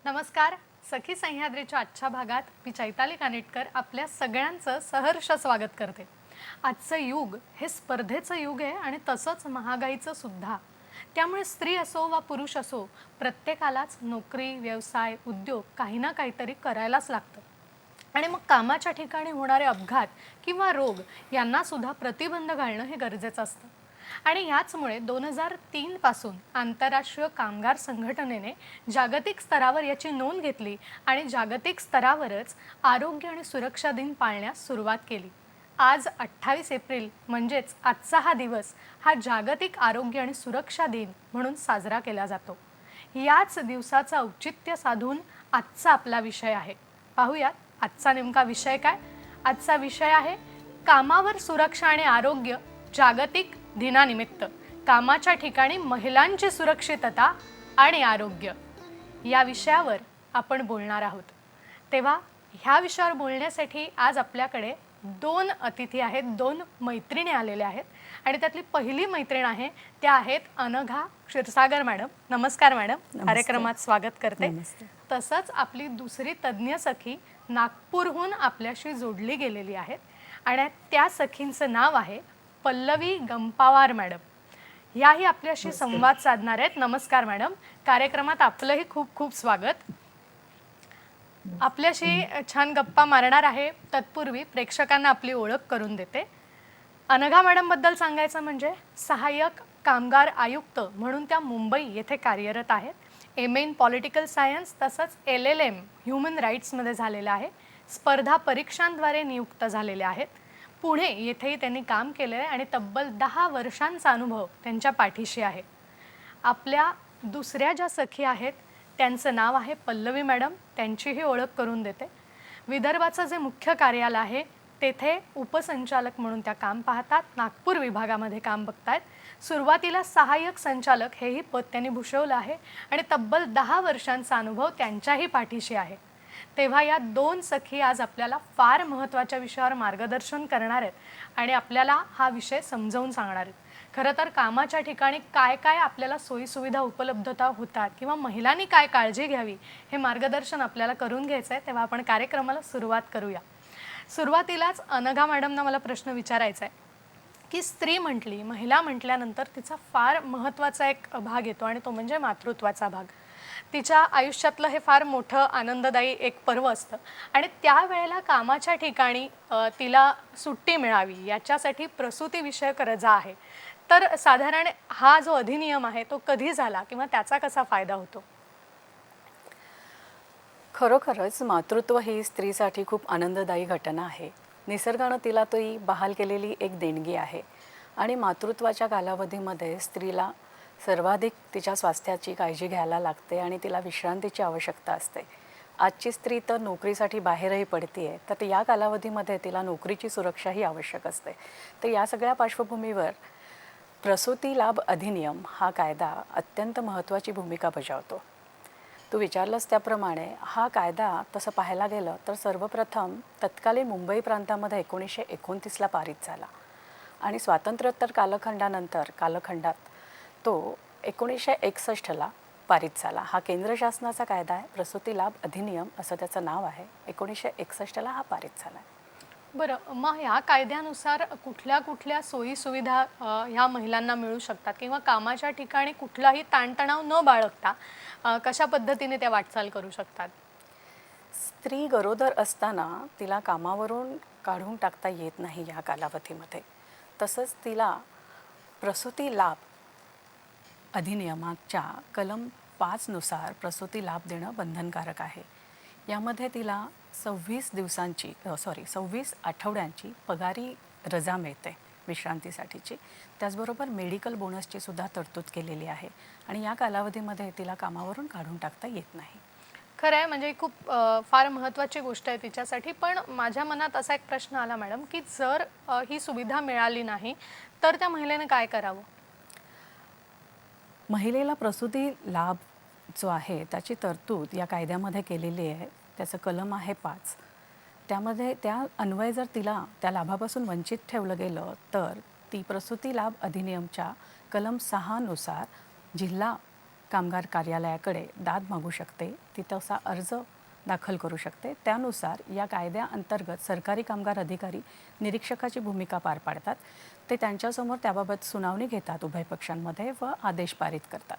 नमस्कार. सखी सह्याद्रीच्या आजच्या भागात मी चैताली कानिटकर आपल्या सगळ्यांचं सहर्ष स्वागत करते. आजचं युग हे स्पर्धेचं युग आहे आणि तसंच महागाईचं सुद्धा. त्यामुळे स्त्री असो वा पुरुष असो प्रत्येकालाच नोकरी, व्यवसाय, उद्योग काही ना काहीतरी करायलाच लागतं. आणि मग कामाच्या ठिकाणी होणारे अपघात किंवा रोग यांना सुद्धा प्रतिबंध घालणं हे गरजेचं असतं. आणि याचमुळे 2003 पासून आंतरराष्ट्रीय कामगार संघटनेने जागतिक स्तरावर याची नोंद घेतली आणि जागतिक स्तरावरच आरोग्य आणि सुरक्षा दिन पाळण्यास सुरुवात केली. आज 28 एप्रिल म्हणजेच आजचा हा दिवस हा जागतिक आरोग्य आणि सुरक्षा दिन म्हणून साजरा केला जातो. याच दिवसाचं औचित्य साधून आजचा आपला विषय आहे. पाहूयात आजचा नेमका विषय काय. आजचा विषय आहे कामावर सुरक्षा आणि आरोग्य जागतिक दिनानिमित्त कामाच्या ठिकाणी महिलांची सुरक्षितता आणि आरोग्य या विषयावर आपण बोलणार आहोत. तेव्हा ह्या विषयावर बोलण्यासाठी आज आपल्याकडे दोन अतिथी आहेत, दोन मैत्रिणी आलेल्या आहेत आणि त्यातली पहिली मैत्रीण आहे त्या आहेत अनघा क्षीरसागर मॅडम. नमस्कार मॅडम, कार्यक्रमात स्वागत करते. तसंच आपली दुसरी तज्ज्ञ सखी नागपूरहून आपल्याशी जोडली गेलेली आहेत आणि त्या सखींचं नाव आहे पल्लवी गंपावार मॅडम. याही आपल्याशी संवाद साधणार आहेत. नमस्कार मॅडम, कार्यक्रमात आपलंही खूप खूप स्वागत. आपल्याशी छान गप्पा मारणार आहे. तत्पूर्वी प्रेक्षकांना आपली ओळख करून देते. अनघा मॅडम बद्दल सांगायचं म्हणजे सहाय्यक कामगार आयुक्त म्हणून त्या मुंबई येथे कार्यरत आहेत. एम इन पॉलिटिकल सायन्स तसंच LLM ह्युमन राईट्समध्ये झालेलं आहे. स्पर्धा परीक्षांद्वारे नियुक्त झालेले आहेत. पुणे येथेही त्यांनी काम केलं आहे आणि तब्बल 10 वर्षांचा अनुभव त्यांच्या पाठीशी आहे. आपल्या दुसऱ्या ज्या सखी आहेत त्यांचं नाव आहे पल्लवी मॅडम. त्यांचीही ओळख करून देते. विदर्भाचं जे मुख्य कार्यालय आहे तेथे उपसंचालक म्हणून त्या काम पाहतात. नागपूर विभागामध्ये काम बघतायत. सुरुवातीला सहाय्यक संचालक हेही पद त्यांनी भूषवलं आहे आणि तब्बल 10 वर्षांचा अनुभव त्यांच्याही पाठीशी आहे. तेव्हा या दोन सखी आज आपल्याला फार महत्त्वाच्या विषयावर मार्गदर्शन करणार आहेत आणि आपल्याला हा विषय समजावून सांगणार आहेत. खरं तर कामाच्या ठिकाणी काय काय आपल्याला सोयीसुविधा उपलब्धता होतात किंवा महिलांनी काय काळजी घ्यावी हे मार्गदर्शन आपल्याला करून घ्यायचं आहे. तेव्हा आपण कार्यक्रमाला सुरुवात करूया. सुरुवातीलाच अनघा मॅडमना मला प्रश्न विचारायचा आहे की स्त्री म्हटली, महिला म्हटल्यानंतर तिचा फार महत्त्वाचा एक भाग येतो आणि तो म्हणजे मातृत्वाचा भाग. तिच्या आयुष्यातलं हे फार मोठं आनंददायी एक पर्व असतं आणि त्यावेळेला कामाच्या ठिकाणी तिला सुट्टी मिळावी याच्यासाठी प्रसूतीविषयक रजा आहे. तर साधारण हा जो अधिनियम आहे तो कधी झाला किंवा त्याचा कसा फायदा होतो? खरोखरच मातृत्व ही स्त्रीसाठी खूप आनंददायी घटना आहे. निसर्गानं तिला ती बहाल केलेली एक देणगी आहे आणि मातृत्वाच्या कालावधीमध्ये स्त्रीला सर्वाधिक तिच्या स्वास्थ्याची काळजी घ्यायला लागते आणि तिला विश्रांतीची आवश्यकता असते. आजची स्त्री तर नोकरीसाठी बाहेरही पडते आहे, तर या कालावधीमध्ये तिला नोकरीची सुरक्षाही आवश्यक असते. तर या सगळ्या पार्श्वभूमीवर प्रसूती लाभ अधिनियम हा कायदा अत्यंत महत्त्वाची भूमिका बजावतो. तू विचारलंस त्याप्रमाणे हा कायदा तसं पाहायला गेलं तर सर्वप्रथम तत्कालीन मुंबई प्रांतामध्ये 1929ला पारित झाला आणि स्वातंत्र्योत्तर कालखंडात तो 1961ला पारित झाला. हा केंद्र शासनाचा कायदा आहे. प्रसूती लाभ अधिनियम असं त्याचं नाव आहे. 1961ला हा पारित झाला आहे. बरं, मग ह्या कायद्यानुसार कुठल्या कुठल्या सोयीसुविधा ह्या महिलांना मिळू शकतात किंवा कामाच्या ठिकाणी कुठलाही ताणतणाव न बाळगता कशा पद्धतीने त्या वाटचाल करू शकतात? स्त्री गरोदर असताना तिला कामावरून काढून टाकता येत नाही या कालावधीमध्ये. तसंच तिला प्रसूती लाभ अधिनियमाच्या कलम 5 नुसार प्रसूती लाभ देणं बंधनकारक आहे. यामध्ये तिला 26 आठवड्यांची पगारी रजा मिळते विश्रांतीसाठीची. त्याचबरोबर मेडिकल बोनसची सुद्धा तरतूद केलेली आहे आणि या कालावधीमध्ये तिला कामावरून काढून टाकता येत नाही. खरं आहे, म्हणजे खूप फार महत्त्वाची गोष्ट आहे तिच्यासाठी. पण माझ्या मनात असा एक प्रश्न आला मॅडम की जर ही सुविधा मिळाली नाही तर त्या महिलेने काय करावं? महिलेला प्रसूती लाभ जो आहे त्याची तरतूद या कायद्यामध्ये केलेली आहे. त्याचं कलम आहे 5. त्यामध्ये त्या अन्वये जर तिला त्या लाभापासून वंचित ठेवलं गेलं तर ती प्रसूती लाभ अधिनियमच्या कलम 6 नुसार जिल्हा कामगार कार्यालयाकडे दाद मागू शकते, ती तसा अर्ज दाखल करू शकते. त्यानुसार या कायद्याअंतर्गत सरकारी कामगार अधिकारी निरीक्षकाची भूमिका पार पाडतात. ते त्यांच्यासमोर त्याबाबत सुनावणी घेतात उभय पक्षांमध्ये व आदेश पारित करतात.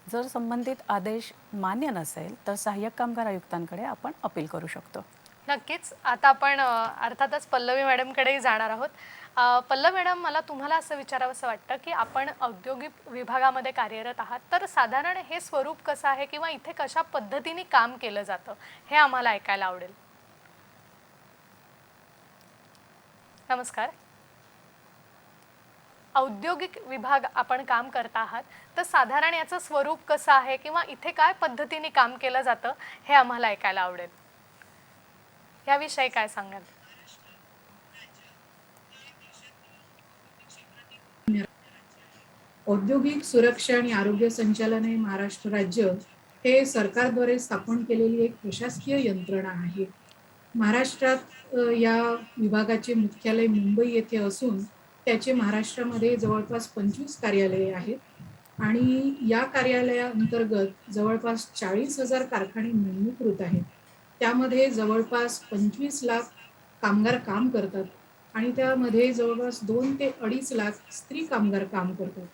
जर संबंधित आदेश मान्य नसेल तर सहाय्यक कामगार आयुक्तांकडे आपण अपील करू शकतो. नक्कीच. आता आपण अर्थातच पल्लवी मॅडमकडेही जाणार आहोत. पल्लव मॅडम, मला तुम्हाला असं विचारावंसं वाटतं की आपण औद्योगिक विभागामध्ये कार्यरत आहात, तर साधारण हे स्वरूप कसं आहे किंवा इथे कशा पद्धतीने काम केलं जातं हे आम्हाला ऐकायला आवडेल. नमस्कार. औद्योगिक विभाग आपण काम करता आहात, तर साधारण याचं स्वरूप कसं आहे किंवा इथे काय पद्धतीने काम केलं जातं हे आम्हाला ऐकायला आवडेल. याविषयी काय सांगाल? औद्योगिक सुरक्षा आणि आरोग्य संचालनालय महाराष्ट्र राज्य हे सरकारद्वारे स्थापन केलेली एक प्रशासकीय यंत्रणा आहे. महाराष्ट्रात या विभागाचे मुख्यालय मुंबई येथे असून त्याचे महाराष्ट्रामध्ये जवळपास 25 कार्यालये आहेत आणि या कार्यालयाअंतर्गत जवळपास 40,000 कारखाने नोंदणीकृत आहेत. त्यामध्ये जवळपास 25 लाख कामगार काम करतात आणि त्यामध्ये जवळपास 2 ते 2.5 लाख स्त्री कामगार काम करतात.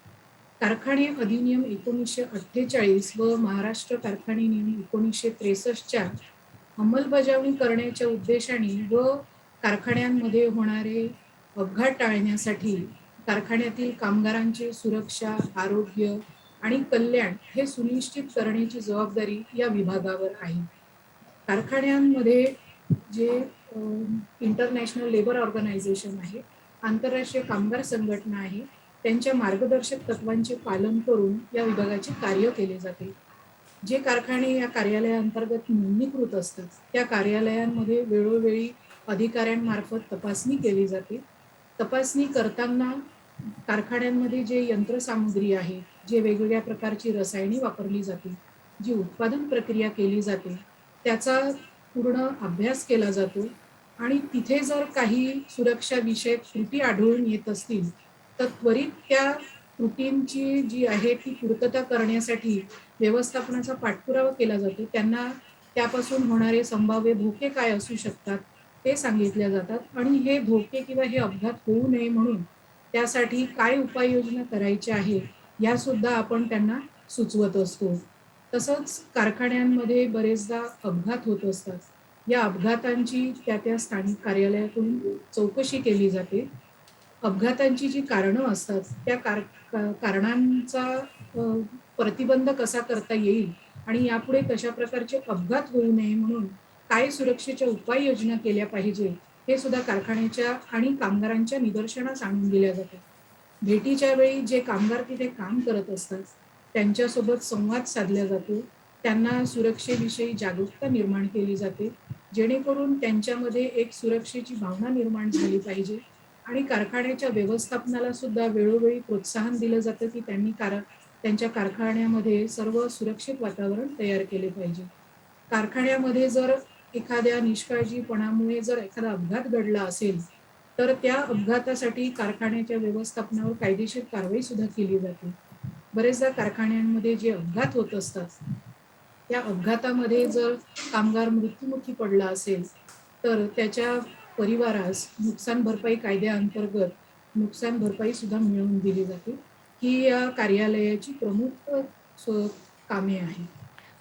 कारखाने अधिनियम 1948 व महाराष्ट्र कारखाने नियम 1963च्या अंमलबजावणी करण्याच्या उद्देशाने व कारखान्यांमध्ये होणारे अपघात टाळण्यासाठी कारखान्यातील कामगारांची सुरक्षा, आरोग्य आणि कल्याण हे सुनिश्चित करण्याची जबाबदारी या विभागावर आहे. कारखान्यांमध्ये जे इंटरनॅशनल लेबर ऑर्गनायझेशन आहे, आंतरराष्ट्रीय कामगार संघटना आहे, त्यांच्या मार्गदर्शक तत्वांचे पालन करून या विभागाचे कार्य केले जाते. जे कारखाने या कार्यालयाअंतर्गत नोंदणीकृत असतात त्या कार्यालयांमध्ये वेळोवेळी अधिकाऱ्यांमार्फत तपासणी केली जाते. तपासणी करताना कारखान्यांमध्ये जे यंत्रसामुग्री आहे, जे वेगवेगळ्या प्रकारची रसायने वापरली जाते, जी उत्पादन प्रक्रिया केली जाते, त्याचा पूर्ण अभ्यास केला जातो आणि तिथे जर काही सुरक्षा विषयक त्रुटी आढळून येत असतील तर त्वरित त्या त्रुटींची जी आहे ती पूर्तता करण्यासाठी व्यवस्थापनाचा पाठपुरावा केला जातो. त्यांना त्यापासून होणारे संभाव्य धोके काय असू शकतात ते सांगितल्या जातात आणि हे धोके किंवा हे अपघात होऊ नये म्हणून त्यासाठी काय उपाययोजना करायच्या आहे या सुद्धा आपण त्यांना सुचवत असतो. तसंच कारखान्यांमध्ये बरेचदा अपघात होत असतात. या अपघातांची त्या स्थानिक कार्यालयाकडून चौकशी केली जाते. अपघातांची जी कारणं असतात त्या कारणांचा प्रतिबंध कसा करता येईल आणि यापुढे कशा प्रकारचे अपघात होऊ नये म्हणून काय सुरक्षेच्या उपाययोजना केल्या पाहिजे हे सुद्धा कारखान्याच्या आणि कामगारांच्या निदर्शनास आणून दिल्या जातात. भेटीच्या वेळी जे कामगार तिथे काम करत असतात त्यांच्यासोबत संवाद साधला जातो. त्यांना सुरक्षेविषयी जागरूकता निर्माण केली जाते, जेणेकरून त्यांच्यामध्ये एक सुरक्षेची भावना निर्माण झाली पाहिजे आणि कारखान्याच्या व्यवस्थापनाला सुद्धा वेळोवेळी प्रोत्साहन दिलं जातं की त्यांनी त्यांच्या कारखान्यामध्ये सर्व सुरक्षित वातावरण तयार केले पाहिजे. कारखान्यामध्ये जर एखाद्या निष्काळजीपणामुळे जर एखादा अपघात घडला असेल तर त्या अपघातासाठी कारखान्याच्या व्यवस्थापनावर कायदेशीर कारवाई सुद्धा केली जाते. बरेचदा कारखान्यांमध्ये जे अपघात होत असतात त्या अपघातामध्ये जर कामगार मृत्युमुखी पडला असेल तर त्याच्या परिवारास नुकसान भरपाई कायद्याअंतर्गत नुकसान भरपाई सुद्धा मिळवून दिली जाते. ही या कार्यालयाची प्रमुख कामे आहेत.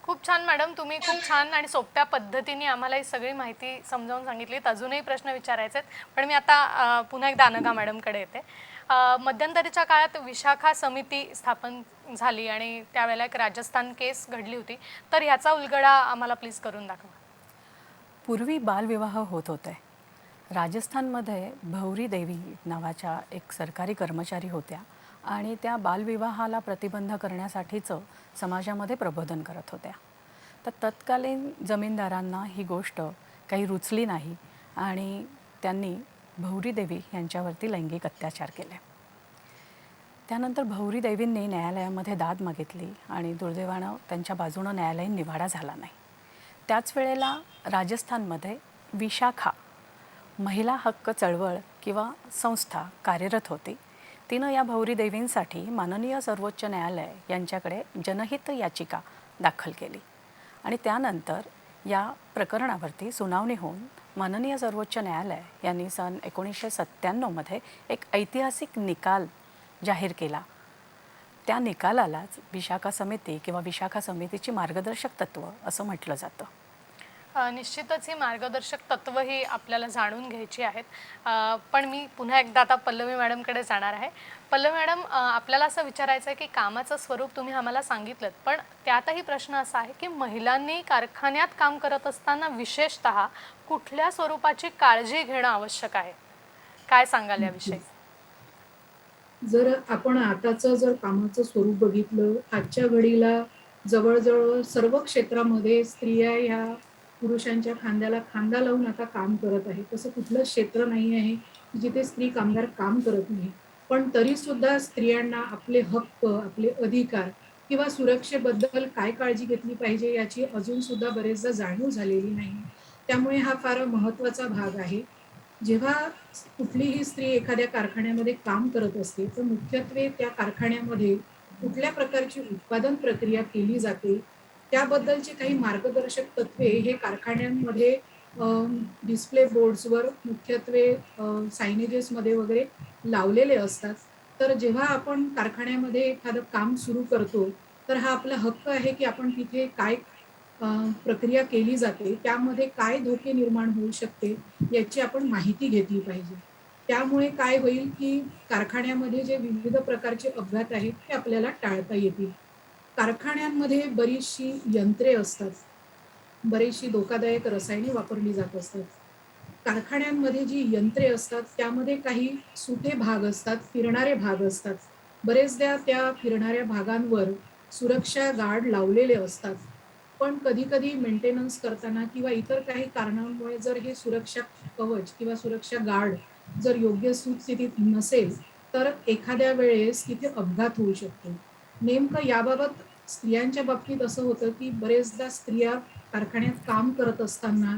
खूप छान मॅडम, तुम्ही खूप छान आणि सोप्या पद्धतीने आम्हाला ही सगळी माहिती समजावून सांगितलीत. अजूनही प्रश्न विचारायचे आहेत, पण मी आता पुन्हा एकदा अनघा मॅडमकडे येते. मध्यंतरीच्या काळात विशाखा समिती स्थापन झाली आणि त्यावेळेला एक राजस्थान केस घडली होती, तर ह्याचा उलगडा आम्हाला प्लीज करून दाखवा. पूर्वी बालविवाह होत होते. राजस्थानमध्ये भौरी देवी नावाच्या एक सरकारी कर्मचारी होत्या आणि त्या बालविवाहाला प्रतिबंध करण्यासाठीचं समाजामध्ये प्रबोधन करत होत्या. तर तत्कालीन जमीनदारांना ही गोष्ट काही रुचली नाही आणि त्यांनी भौरी देवी यांच्यावरती लैंगिक अत्याचार केले. त्यानंतर भौरी देवींनी न्यायालयामध्ये दाद मागितली आणि दुर्दैवानं त्यांच्या बाजूनं न्यायालयीन निवाडा झाला नाही. त्याच वेळेला राजस्थानमध्ये विशाखा महिला हक्क चळवळ किंवा संस्था कार्यरत होती. तिनं या भौरी देवींसाठी माननीय सर्वोच्च न्यायालय यांच्याकडे जनहित याचिका दाखल केली आणि त्यानंतर या प्रकरणावरती सुनावणी होऊन माननीय सर्वोच्च न्यायालय यांनी सन 1997मध्ये एक ऐतिहासिक निकाल जाहीर केला. त्या निकालालाच विशाखा समिती किंवा विशाखा समितीची मार्गदर्शक तत्त्व असं म्हटलं जातं. निश्चितच ही मार्गदर्शक तत्व ही आपल्याला जाणून घ्यायची आहेत. पण मी पुन्हा एकदा आता पल्लवी मॅडमकडे जाणार आहे. पल्लवी मॅडम, आपल्याला असं विचारायचं आहे की कामाचं स्वरूप तुम्ही आम्हाला सांगितलं, पण त्यातही प्रश्न असा आहे की महिलांनी कारखान्यात काम करत असताना विशेषतः कुठल्या स्वरूपाची काळजी घेणं आवश्यक आहे? काय सांगाल याविषयी? जर आपण आताचं कामाचं स्वरूप बघितलं, आजच्या घडीला जवळ-जवळ सर्व क्षेत्रामध्ये स्त्रिया ह्या पुरुषांच्या खांद्याला खांदा लावून आता काम करत आहेत. असं कुठलं क्षेत्र नाही आहे, की जिथे स्त्री कामगार काम करत नाही. पण तरीसुद्धा स्त्रियांना आपले हक्क, आपले अधिकार किंवा सुरक्षेबद्दल काय काळजी घेतली पाहिजे याची अजूनसुद्धा बरेचदा जाणीव झालेली नाही. त्यामुळे हा फार महत्त्वाचा भाग आहे. जेव्हा कुठलीही स्त्री एखाद्या कारखान्यामध्ये काम करत असते, तर मुख्यत्वे त्या कारखान्यामध्ये कुठल्या प्रकारची उत्पादन प्रक्रिया केली जाते, त्याबद्दलची काही मार्गदर्शक तत्त्वे हे कारखान्यांमध्ये डिस्प्ले बोर्ड्सवर मुख्यत्वे सायनेजेसमध्ये वगैरे लावलेले असतात. तर जेव्हा आपण कारखान्यामध्ये एखादं काम सुरू करतो, तर हा आपला हक्क आहे, की आपण तिथे काय अ, प्रक्रिया केली जाते, त्यामध्ये काय धोके निर्माण होऊ शकते, याची आपण माहिती घेतली पाहिजे. त्यामुळे काय होईल, की कारखान्यामध्ये जे विविध प्रकारचे अपघात आहेत, ते आपल्याला टाळता येतील. कारखान्यांमध्ये बरीचशी यंत्रे असतात. बरीचशी धोकादायक रसायने वापरली जात असतात. कारखान्यांमध्ये जी यंत्रे असतात, त्यामध्ये काही सुटे भाग असतात, फिरणारे भाग असतात. बरेचदा त्या फिरणाऱ्या भागांवर सुरक्षा गार्ड लावलेले असतात. पण कधी-कधी मेंटेनन्स करताना किंवा इतर काही कारणांमुळे जर हे सुरक्षा कवच किंवा सुरक्षा गार्ड जर योग्य सुस्थितीत नसेल, तर एखाद्या वेळेस तिथे अपघात होऊ शकतो. नेमकं याबाबत स्त्रियांच्या बाबतीत असं होतं, की बरेचदा स्त्रिया कारखान्यात काम करत असताना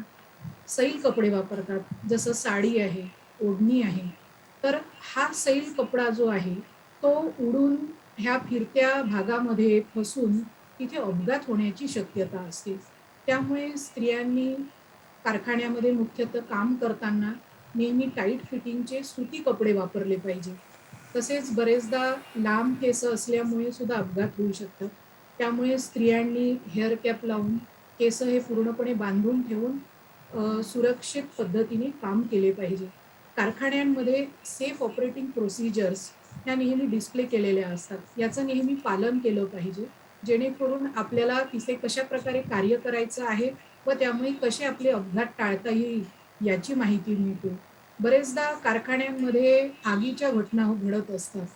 सैल कपडे वापरतात. जसं साडी आहे, ओढणी आहे. तर हा सैल कपडा जो आहे, तो उडून ह्या फिरत्या भागामध्ये फसून तिथे अपघात होण्याची शक्यता असते. त्यामुळे स्त्रियांनी कारखान्यामध्ये मुख्यतः काम करताना नेहमी टाईट फिटिंगचे सुती कपडे वापरले पाहिजे. तसेच बरेचदा लांब केस असल्यामुळे सुद्धा अपघात होऊ शकतात. त्यामुळे स्त्रियांनी हेअर कॅप लावून केस हे पूर्णपणे बांधून ठेवून सुरक्षित पद्धतीने काम केले पाहिजे. कारखान्यांमध्ये सेफ ऑपरेटिंग प्रोसिजर्स ह्या नेहमी डिस्प्ले केलेल्या असतात. याचं नेहमी पालन केलं पाहिजे. जेणेकरून आपल्याला तिथे कशाप्रकारे कार्य करायचं आहे व त्यामुळे कसे आपले अपघात टाळता येईल याची माहिती मिळते. बरेचदा कारखान्यांमध्ये आगीच्या घटना घडत असतात.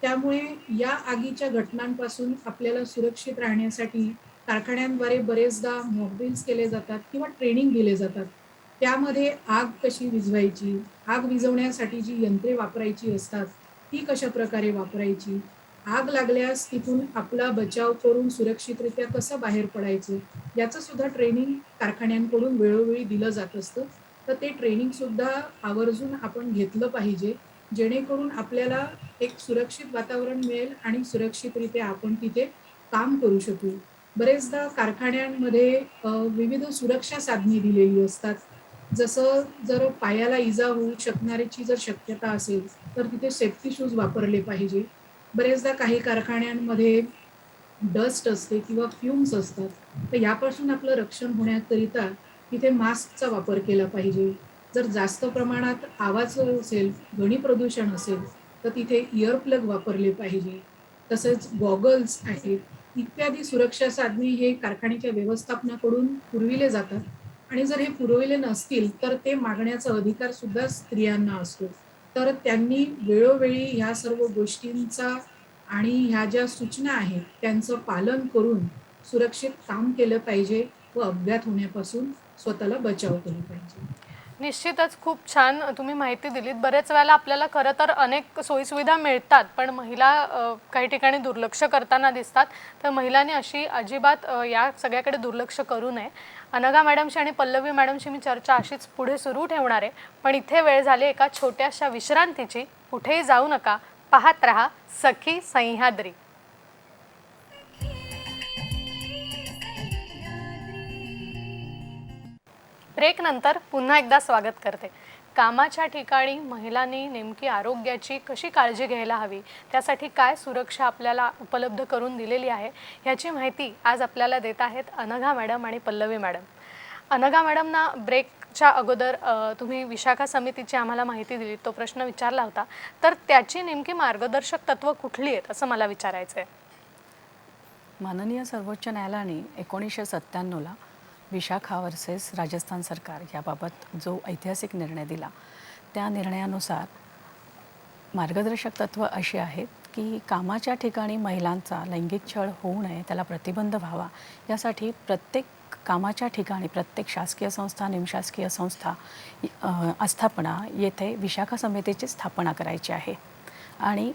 त्यामुळे या आगीच्या घटनांपासून आपल्याला सुरक्षित राहण्यासाठी कारखान्यांद्वारे बरेचदा मॉक ड्रिल्स केले जातात किंवा ट्रेनिंग दिले जातात. त्यामध्ये आग कशी विझवायची, आग विझवण्यासाठी जी यंत्रे वापरायची असतात, ती कशाप्रकारे वापरायची, आग लागल्यास तिथून आपला बचाव करून सुरक्षितरित्या कसं बाहेर पडायचं, याचं सुद्धा ट्रेनिंग कारखान्यांकडून वेळोवेळी दिलं जात असतं. तर ते ट्रेनिंगसुद्धा आवर्जून आपण घेतलं पाहिजे, जेणेकरून आपल्याला एक सुरक्षित वातावरण मिळेल आणि सुरक्षितरित्या आपण तिथे काम करू शकू. बरेचदा कारखान्यांमध्ये विविध सुरक्षा साधने दिलेली असतात. जसं जर पायाला इजा होऊ शकणाऱ्याची जर शक्यता असेल, तर तिथे सेफ्टी शूज वापरले पाहिजे. बरेचदा काही कारखान्यांमध्ये डस्ट असते किंवा फ्युम्स असतात. तर यापासून आपलं रक्षण होण्याकरिता तिथे मास्कचा वापर केला पाहिजे. जर जास्त प्रमाणात आवाज असेल, ध्वनी प्रदूषण असेल, तर तिथे इअर प्लग वापरले पाहिजे. तसेच गॉगल्स आहेत. इत्यादी सुरक्षा साधने हे कारखान्याच्या व्यवस्थापनाकडून पुरविले जातात आणि जर हे पुरविले नसतील, तर ते मागण्याचा अधिकार सुद्धा स्त्रियांना असतो. तर त्यांनी वेळोवेळी ह्या सर्व गोष्टींचा आणि ह्या ज्या सूचना आहेत, त्यांचं पालन करून सुरक्षित काम केलं पाहिजे व अपघात होण्यापासून स्वतःला बचाव केला पाहिजे. निश्चितच खूप छान तुम्ही माहिती दिलीत. बरेच वेळेला आपल्याला खरं तर अनेक सोयीसुविधा मिळतात, पण महिला काही ठिकाणी दुर्लक्ष करताना दिसतात. तर महिलांनी अशी अजिबात या सगळ्याकडे दुर्लक्ष करू नये. अनघा मॅडमशी आणि पल्लवी मॅडमशी मी चर्चा अशीच पुढे सुरू ठेवणार आहे, पण इथे वेळ झाली एका छोट्याशा विश्रांतीची. कुठेही जाऊ नका. पाहत रहा सखी सह्याद्री. ब्रेक नंतर पुन्हा एकदा स्वागत करते. कामाच्या ठिकाणी महिलांनी नेमकी आरोग्याची कशी काळजी घ्यायला हवी, त्यासाठी काय सुरक्षा आपल्याला उपलब्ध करून दिलेली आहे, ह्याची माहिती आज आपल्याला देत आहेत अनघा मॅडम आणि पल्लवी मॅडम. अनघा मॅडमना ब्रेकच्या अगोदर तुम्ही विशाखा समितीची आम्हाला माहिती दिली, तो प्रश्न विचारला होता, तर त्याची नेमकी मार्गदर्शक तत्त्व कुठली आहेत असं मला विचारायचं आहे. माननीय सर्वोच्च न्यायालयाने 1997ला विशाखा वर्सेस राजस्थान सरकार याबाबत जो ऐतिहासिक निर्णय दिला, त्या निर्णयानुसार मार्गदर्शक तत्त्व अशी आहेत की कामाच्या ठिकाणी महिलांचा लैंगिक छळ होऊ नये, त्याला प्रतिबंध व्हावा, यासाठी प्रत्येक कामाच्या ठिकाणी प्रत्येक शासकीय संस्था, निमशासकीय संस्था, आस्थापना येथे विशाखा समितीची स्थापना करायची आहे. आणि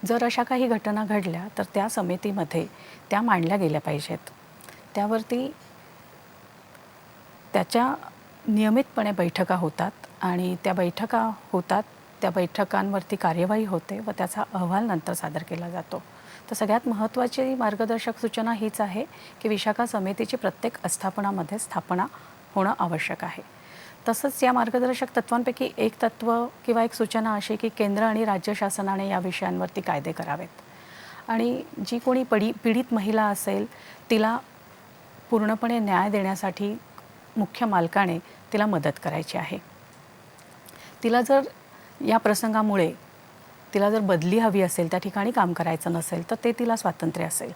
जर अशा काही घटना घडल्या तर त्या समितीमध्ये त्या मांडल्या गेल्या पाहिजेत. त्यावरती त्याच्या नियमितपणे बैठका होतात आणि त्या बैठका होतात, त्या बैठकांवरती कार्यवाही होते व त्याचा अहवाल नंतर सादर केला जातो. तर सगळ्यात महत्त्वाची मार्गदर्शक सूचना हीच आहे की विशाखा समितीची प्रत्येक आस्थापनामध्ये स्थापना होणं आवश्यक आहे. तसंच या मार्गदर्शक तत्वांपैकी एक तत्त्व किंवा एक सूचना अशी की केंद्र आणि राज्य शासनाने या विषयांवरती कायदे करावेत आणि जी कोणी पीडित महिला असेल तिला पूर्णपणे न्याय देण्यासाठी मुख्य मालकाने तिला मदत करायची आहे. तिला जर या प्रसंगामुळे तिला जर बदली हवी असेल, त्या ठिकाणी काम करायचं नसेल, तर ते तिला स्वातंत्र्य असेल.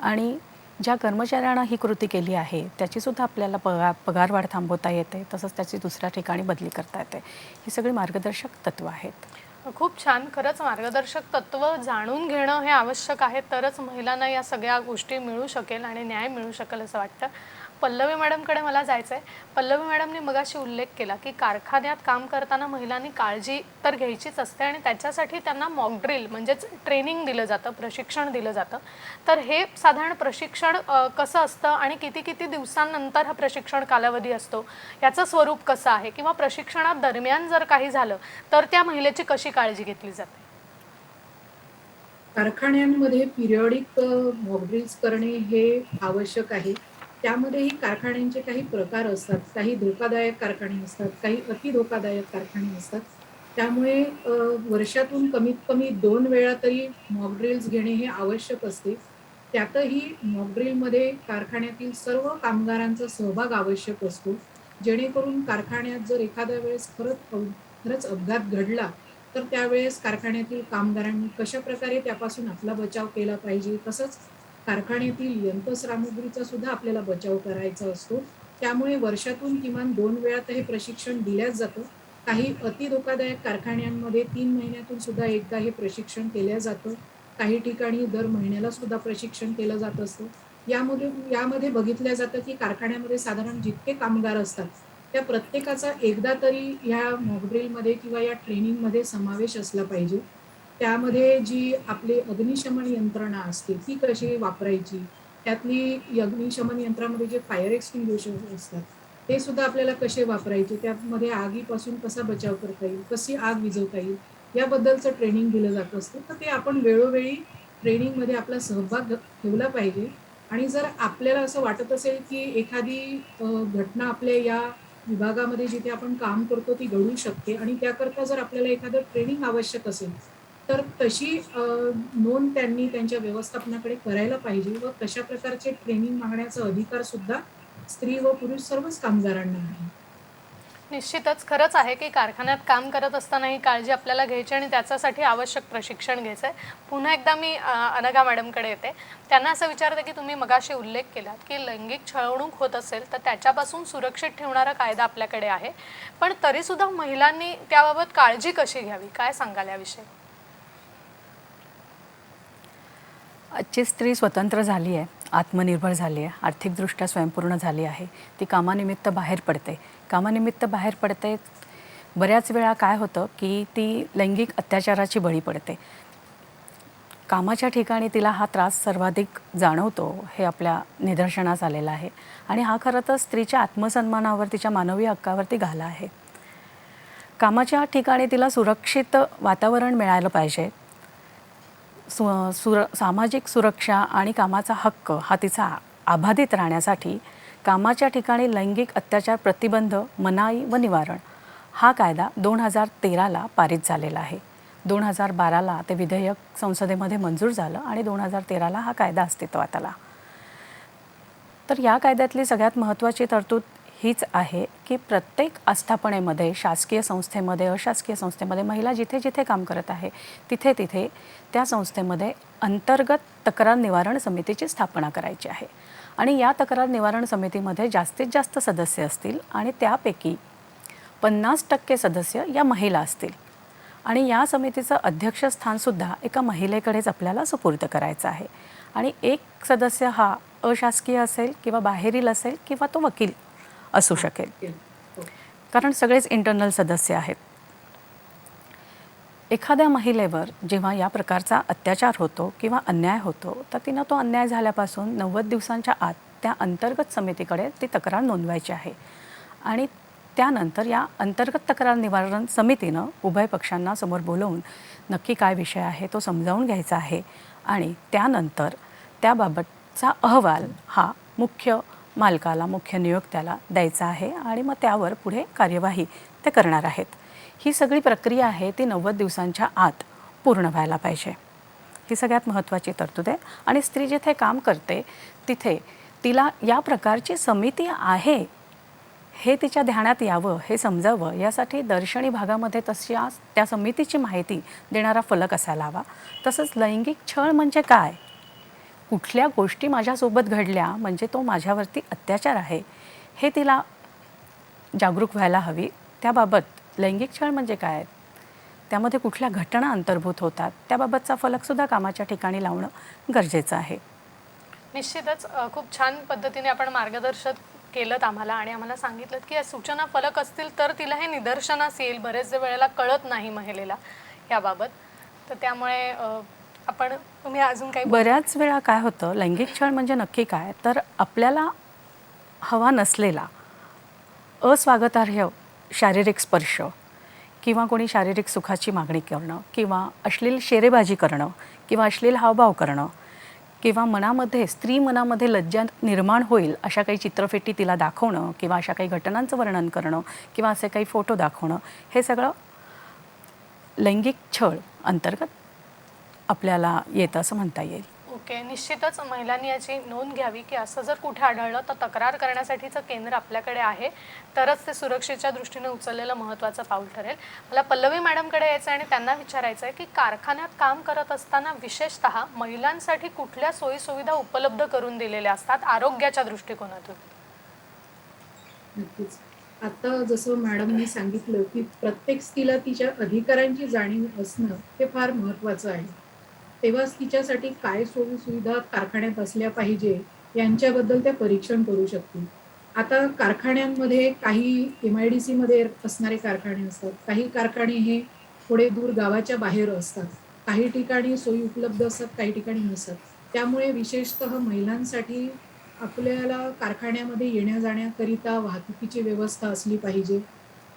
आणि ज्या कर्मचाऱ्यानं ही कृती केली आहे त्याचीसुद्धा आपल्याला पगारवाढ थांबवता येते, तसंच त्याची दुसऱ्या ठिकाणी बदली करता येते. ही सगळी मार्गदर्शक तत्त्व आहेत. खूप छान. खरंच मार्गदर्शक तत्त्व जाणून घेणं हे आवश्यक आहे, तरच महिलांना या सगळ्या गोष्टी मिळू शकेल आणि न्याय मिळू शकेल असं वाटतं. पल्लवी मॅडमकडे मला जायचं आहे. पल्लवी मॅडमने मगाशी उल्लेख केला की कारखान्यात काम करताना महिलांनी काळजी तर घ्यायचीच असते आणि त्याच्यासाठी त्यांना मॉक ड्रिल म्हणजेच ट्रेनिंग दिलं जातं, प्रशिक्षण दिलं जातं. तर हे साधारण प्रशिक्षण कसं असतं आणि किती किती दिवसांनंतर हा प्रशिक्षण कालावधी असतो, याचं स्वरूप कसं आहे, किंवा प्रशिक्षणात दरम्यान जर काही झालं तर त्या महिलेची कशी काळजी घेतली जाते? कारखान्यांमध्ये पिरियॉडिक मॉक ड्रिल्स करणे हे आवश्यक आहे. त्यामध्येही कारखान्यांचे काही प्रकार असतात. काही धोकादायक कारखाने असतात, काही अति धोकादायक कारखाने असतात. त्यामुळे वर्षातून कमीत कमी 2 वेळा तरी मॉक ड्रिल्स घेणे हे आवश्यक असते. त्यातही मॉक ड्रिलमध्ये कारखान्यातील सर्व कामगारांचा सहभाग आवश्यक असतो. जेणेकरून कारखान्यात जर एखाद्या वेळेस खरंच अपघात घडला, तर त्यावेळेस कारखान्यातील कामगारांनी कशाप्रकारे त्यापासून आपला बचाव केला पाहिजे, तसंच कारखान्यातील यंत्रसामुग्रीचा सुद्धा आपल्याला बचाव करायचा असतो. त्यामुळे वर्षातून किमान 2 वेळा तर हे प्रशिक्षण दिल्याच जातं. काही अति धोकादायक कारखान्यांमध्ये 3 महिन्यातून सुद्धा एकदा हे प्रशिक्षण केलं जातं. काही ठिकाणी दर महिन्याला सुद्धा प्रशिक्षण केलं जात असतं. यामध्ये बघितलं जातं की कारखान्यामध्ये साधारण जितके कामगार असतात, त्या प्रत्येकाचा एकदा तरी ह्या मॉक ड्रिलमध्ये किंवा या ट्रेनिंगमध्ये समावेश असला पाहिजे. त्यामध्ये जी आपली अग्निशमन यंत्रणा असते ती कशी वापरायची, त्यातली अग्निशमन यंत्रामध्ये जे फायर एक्सटिंग्विशर्स असतात ते सुद्धा आपल्याला कसे वापरायचे, त्यामध्ये आगीपासून कसा बचाव करता येईल, कशी आग विझवता येईल, याबद्दलचं ट्रेनिंग दिलं जात असतं. तर ते आपण वेळोवेळी ट्रेनिंगमध्ये आपला सहभाग ठेवला पाहिजे. आणि जर आपल्याला असं वाटत असेल की एखादी घटना आपल्या या विभागामध्ये जिथे आपण काम करतो ती घडू शकते आणि त्याकरता जर आपल्याला एखादं ट्रेनिंग आवश्यक असेल, तर तशी नोंद त्यांनी त्यांच्या व्यवस्थापनाकडे करायला पाहिजे व तशा प्रकारचे ट्रेनिंग मागण्याचा अधिकार सुद्धा स्त्री व पुरुष सर्वच कामगारांना आहे. निश्चितच खरंच आहे की कारखान्यात काम करत असताना ही काळजी आपल्याला घ्यायची आणि त्याच्यासाठी आवश्यक प्रशिक्षण घ्यायचं आहे. पुन्हा एकदा मी अनघा मॅडमकडे येते. त्यांना असं विचारते की तुम्ही मगाशी उल्लेख केला की लैंगिक छळवणूक होत असेल तर त्याच्यापासून सुरक्षित ठेवणारा कायदा आपल्याकडे आहे, पण तरीसुद्धा महिलांनी त्याबाबत काळजी कशी घ्यावी, काय सांगाल याविषयी? आजची स्त्री स्वतंत्र झाली आहे, आत्मनिर्भर झाली आहे, आर्थिकदृष्ट्या स्वयंपूर्ण झाली आहे. ती कामानिमित्त बाहेर पडते. बऱ्याच वेळा काय होतं की ती लैंगिक अत्याचाराची बळी पडते. कामाच्या ठिकाणी तिला हा त्रास सर्वाधिक जाणवतो, हे आपल्या निदर्शनास आलेलं आहे. आणि हा खरं तर स्त्रीच्या आत्मसन्मानावर, तिच्या मानवी हक्कावरती घाला आहे. कामाच्या ठिकाणी तिला सुरक्षित वातावरण मिळालं पाहिजे. सामाजिक सुरक्षा आणि कामाचा हक्क हा तिचा अबाधित राहण्यासाठी कामाच्या ठिकाणी लैंगिक अत्याचार प्रतिबंध, मनाई व निवारण हा कायदा 2013ला पारित झालेला आहे. 2012ला ते विधेयक संसदेमध्ये मंजूर झालं आणि 2013ला हा कायदा अस्तित्वात आला. तर या कायद्यातली सगळ्यात महत्त्वाची तरतूद हीच आहे की प्रत्येक आस्थापनेमध्ये, शासकीय संस्थेमध्ये, अशासकीय संस्थेमध्ये महिला जिथे जिथे काम करत आहे तिथे तिथे त्या संस्थेमध्ये अंतर्गत तक्रार निवारण समितीची स्थापना करायची आहे. आणि या तक्रार निवारण समितीमध्ये जास्तीत जास्त सदस्य असतील आणि त्यापैकी 50% सदस्य या महिला असतील. आणि या समितीचं अध्यक्षस्थानसुद्धा एका महिलेकडेच आपल्याला सुपूर्द करायचं आहे. आणि एक सदस्य हा अशासकीय असेल किंवा बाहेरील असेल किंवा तो वकील असू शकेल, कारण सगळेच इंटरनल सदस्य आहेत. एखाद्या महिलेवर जेव्हा या प्रकारचा अत्याचार होतो किंवा अन्याय होतो तर तिनं तो अन्याय झाल्यापासून 90 दिवसांच्या आत त्या अंतर्गत समितीकडे ती तक्रार नोंदवायची आहे. आणि त्यानंतर या अंतर्गत तक्रार निवारण समितीनं उभय पक्षांना समोर बोलवून नक्की काय विषय आहे तो समजावून घ्यायचा आहे. आणि त्यानंतर त्याबाबतचा अहवाल हा मुख्य मालकाला, मुख्य नियोक्त्याला द्यायचा आहे आणि मग त्यावर पुढे कार्यवाही ते करणार आहेत. ही सगळी प्रक्रिया आहे ती 90 दिवसांच्या आत पूर्ण व्हायला पाहिजे. ही सगळ्यात महत्त्वाची तरतूद आहे. आणि स्त्री जिथे काम करते तिथे तिला या प्रकारची समिती आहे हे तिच्या ध्यानात यावं, हे समजावं, यासाठी दर्शनी भागामध्ये तशा त्या समितीची माहिती देणारा फलक असायला हवा. तसंच लैंगिक छळ म्हणजे काय, कुठल्या गोष्टी माझ्यासोबत घडल्या म्हणजे तो माझ्यावरती अत्याचार आहे हे तिला जागरूक व्हायला हवी. त्याबाबत लैंगिक छळ म्हणजे काय, त्यामध्ये कुठल्या घटना अंतर्भूत होतात त्याबाबतचा फलकसुद्धा कामाच्या ठिकाणी लावणं गरजेचं आहे. निश्चितच खूप छान पद्धतीने आपण मार्गदर्शन केलं आम्हाला आणि आम्हाला सांगितलं की या सूचना फलक असतील तर तिला हे निदर्शनास येईल. बरेच वेळेला कळत नाही महिलेला याबाबत, तर त्यामुळे तुम्ही अजून काही बऱ्याच वेळा काय होतं, लैंगिक छळ म्हणजे नक्की काय, तर आपल्याला हवा नसलेला अस्वागतार्ह शारीरिक स्पर्श किंवा कोणी शारीरिक सुखाची मागणी करणं किंवा अश्लील शेरेबाजी करणं किंवा अश्लील हावभाव करणं किंवा मनामध्ये, स्त्री मनामध्ये लज्जा निर्माण होईल अशा काही चित्रफिती तिला दाखवणं किंवा अशा काही घटनांचं वर्णन करणं किंवा असे काही फोटो दाखवणं, हे सगळं लैंगिक छळ अंतर्गत आपल्याला येतं असं म्हणता येईल. ओके, निश्चितच महिलांनी याची नोंद घ्यावी की असं जर कुठे आढळलं तर तक्रार करण्यासाठीचं केंद्र आपल्याकडे आहे, तरच ते सुरक्षेच्या दृष्टीने उचललेलं महत्त्वाचं पाऊल ठरेल. मला पल्लवी मॅडमकडे यायचं आणि त्यांना विचारायचं आहे की कारखान्यात काम करत असताना विशेषतः महिलांसाठी कुठल्या सोयीसुविधा उपलब्ध करून दिलेल्या असतात आरोग्याच्या दृष्टिकोनातून? नक्कीच. आता जसं मॅडमनी सांगितलं की प्रत्येक स्त्रीला तिच्या अधिकारांची जाणीव असणं हे फार महत्त्वाचं आहे. तेव्हाच तिच्यासाठी काय सोयीसुविधा कारखान्यात असल्या पाहिजे यांच्याबद्दल ते परीक्षण करू शकतील. आता कारखान्यांमध्ये काही MIDC मध्ये असणारे कारखाने असतात, काही कारखाने हे थोडे दूर गावाच्या बाहेर असतात, काही ठिकाणी सोयी उपलब्ध असतात, काही ठिकाणी नसतात. त्यामुळे विशेषतः महिलांसाठी आपल्याला कारखान्यामध्ये येण्या-जाण्याकरिता वाहतुकीची व्यवस्था असली पाहिजे.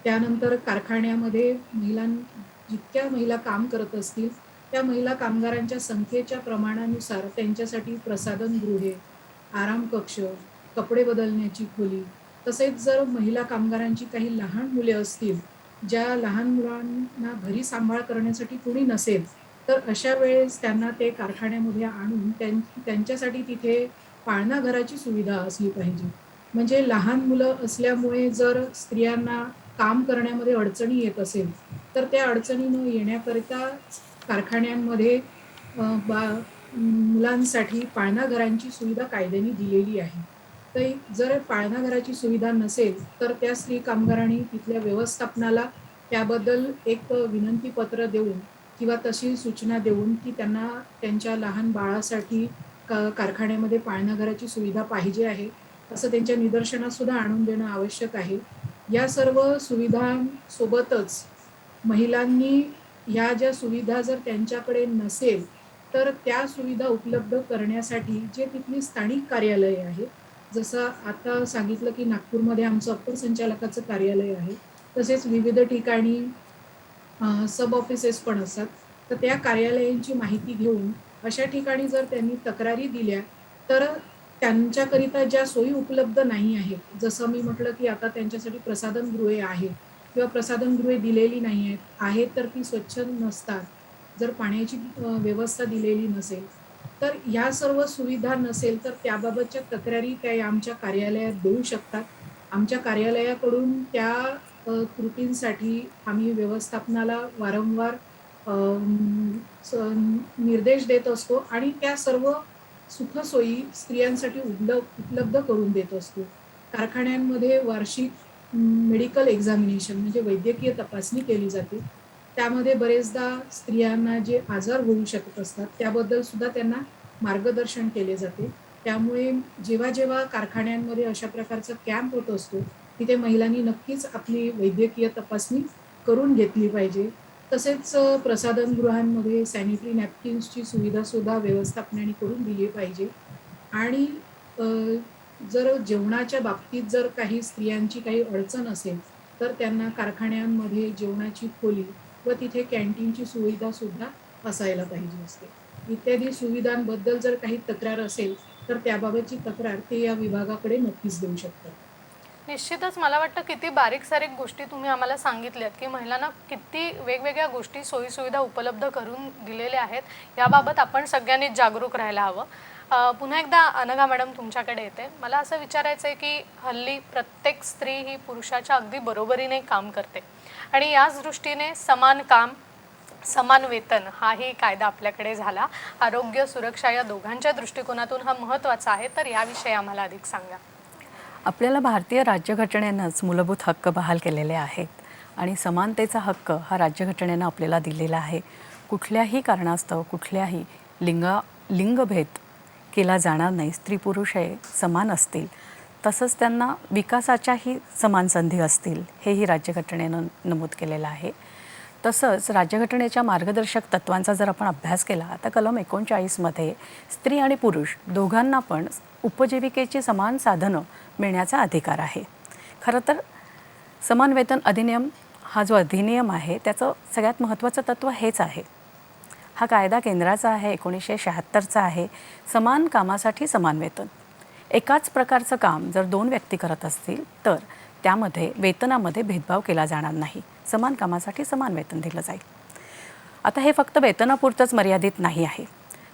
त्यानंतर कारखान्यामध्ये जितक्या महिला काम करत असतील त्या महिला कामगारांच्या संख्येच्या प्रमाणानुसार त्यांच्यासाठी प्रसाधनगृहे, आराम कक्ष, कपडे बदलण्याची खोली, तसेच जर महिला कामगारांची काही लहान मुले असतील, ज्या लहान मुलांना घरी सांभाळ करण्यासाठी कुणी नसेल, तर अशा वेळेस त्यांना ते कारखान्यामध्ये आणून त्यांच्यासाठी तिथे पाळणाघराची सुविधा असली पाहिजे. म्हणजे लहान मुलं असल्यामुळे जर स्त्रियांना काम करण्यामध्ये अडचणी येत असेल, तर त्या अडचणी न येण्याकरिता कारखान्यांमध्ये मुलांसाठी पाळणाघरांची सुविधा कायद्याने दिलेली आहे. तर जर पाळणाघराची सुविधा नसेल तर त्या स्त्री कामगारांनी तिथल्या व्यवस्थापनाला त्याबद्दल एक विनंतीपत्र देऊन किंवा तशी सूचना देऊन की त्यांना त्यांच्या लहान बाळासाठी कारखान्यामध्ये पाळणाघराची सुविधा पाहिजे आहे असं त्यांच्या निदर्शनास सुद्धा आणून देणं आवश्यक आहे. या सर्व सुविधांसोबतच महिलांनी ह्या ज्या सुविधा जर त्यांच्याकडे नसेल तर त्या सुविधा उपलब्ध करण्यासाठी जे तिथली स्थानिक कार्यालय आहे, जसं आता सांगितलं की नागपूरमध्ये आमचं अप्पर संचालकाचं कार्यालय आहे, तसेच विविध ठिकाणी सब ऑफिसेस पण असतात. तर त्या कार्यालयांची माहिती घेऊन अशा ठिकाणी जर त्यांनी तक्रारी दिल्या, तर त्यांच्याकरिता ज्या सोयी उपलब्ध नाही आहेत, जसं मी म्हटलं, की आता त्यांच्यासाठी प्रसाधनगृहे आहेत किंवा प्रसाधनगृहे दिलेली नाही आहेत. आहेत तर ती स्वच्छ नसतात. जर पाण्याची व्यवस्था दिलेली नसेल, तर ह्या सर्व सुविधा नसेल, तर त्याबाबतच्या तक्रारी त्या आमच्या कार्यालयात देऊ शकतात. आमच्या कार्यालयाकडून त्या त्रुटींसाठी आम्ही व्यवस्थापनाला वारंवार निर्देश देत असतो आणि त्या सर्व सुखसोयी स्त्रियांसाठी उपलब्ध करून देत असतो. कारखान्यांमध्ये वार्षिक मेडिकल एक्झामिनेशन म्हणजे वैद्यकीय तपासणी केली जाते. त्यामध्ये बरेचदा स्त्रियांना जे आजार होऊ शकत असतात, त्याबद्दल सुद्धा त्यांना मार्गदर्शन केले जाते. त्यामुळे जेव्हा कारखान्यांमध्ये अशा प्रकारचा कॅम्प होत असतो, तिथे महिलांनी नक्कीच आपली वैद्यकीय तपासणी करून घेतली पाहिजे. तसेच प्रसाधनगृहांमध्ये सॅनिटरी नॅपकिन्सची सुविधासुद्धा व्यवस्थापनाने करून दिली पाहिजे आणि अ, जर जेवणाच्या बाबतीत जर काही स्त्रियांची काही अडचण असेल, तर त्यांना कारखान्यांमध्ये जेवणाची खोली व तिथे कॅन्टीनची सुविधासुद्धा असायला पाहिजे असते. इत्यादी सुविधांबद्दल जर काही तक्रार असेल, तर त्याबाबतची तक्रार ते या विभागाकडे नक्कीच देऊ शकतात. निश्चितच मला वाटतं किती बारीक-सारीक गोष्टी तुम्ही आम्हाला सांगितल्यात, की महिलांना किती वेगवेगळ्या गोष्टी, सोयी-सुविधा उपलब्ध करून दिलेल्या आहेत. याबाबत आपण सगळ्यांनीच जागरूक राहायला हवं. पुन्हा एकदा अनघा मॅडम तुमच्याकडे येते. मला असं विचारायचं आहे, की हल्ली प्रत्येक स्त्री ही पुरुषाच्या अगदी बरोबरीने काम करते आणि याच दृष्टीने समान काम, समान वेतन हाही कायदा आपल्याकडे झाला. आरोग्य, सुरक्षा या दोघांच्या दृष्टिकोनातून हा महत्त्वाचा आहे. तर याविषयी आम्हाला अधिक सांगा. आपल्याला भारतीय राज्यघटनेनंच मूलभूत हक्क बहाल केलेले आहेत आणि समानतेचा हक्क हा राज्यघटनेनं आपल्याला दिलेला आहे. कुठल्याही कारणास्तव कुठल्याही लिंगभेद केला जाणार नाही. स्त्री पुरुष हे समान असतील, तसंच त्यांना विकासाच्याही समान संधी असतील, हेही राज्यघटनेनं नमूद केलेलं आहे. तसंच राज्यघटनेच्या मार्गदर्शक तत्वांचा जर आपण अभ्यास केला तर कलम 39मध्ये स्त्री आणि पुरुष दोघांना पण उपजीविकेची समान साधनं मिळण्याचा अधिकार आहे. खरं तर समान वेतन अधिनियम हा जो अधिनियम आहे त्याचं सगळ्यात महत्त्वाचं तत्त्व हेच आहे. हा कायदा केंद्राचा आहे, 1976चा आहे. समान कामासाठी समान वेतन. एकाच प्रकारचं काम जर 2 व्यक्ती करत असतील तर त्यामध्ये वेतनामध्ये भेदभाव केला जाणार नाही. समान कामासाठी समान वेतन दिलं जाईल. आता हे फक्त वेतनापुरतंच मर्यादित नाही आहे,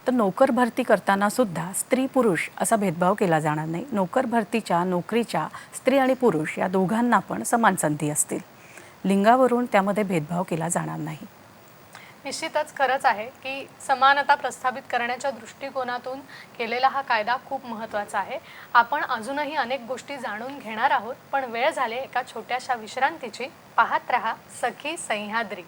तर नोकर भरती करताना सुद्धा स्त्री पुरुष असा भेदभाव केला जाणार नाही. नोकर भरतीच्या नोकरीच्या स्त्री आणि पुरुष या दोघांना पण समान संधी असतील. लिंगावरून त्यामध्ये भेदभाव केला जाणार नाही. निश्चितच खरंच आहे की समानता प्रस्थापित करण्याच्या दृष्टिकोनातून केलेला हा कायदा खूप महत्त्वाचा आहे. आपण अजूनही अनेक गोष्टी जाणून घेणार आहोत, पण वेळ झाली एका छोट्याशा विश्रांतीची. पाहत रहा सखी सह्याद्री.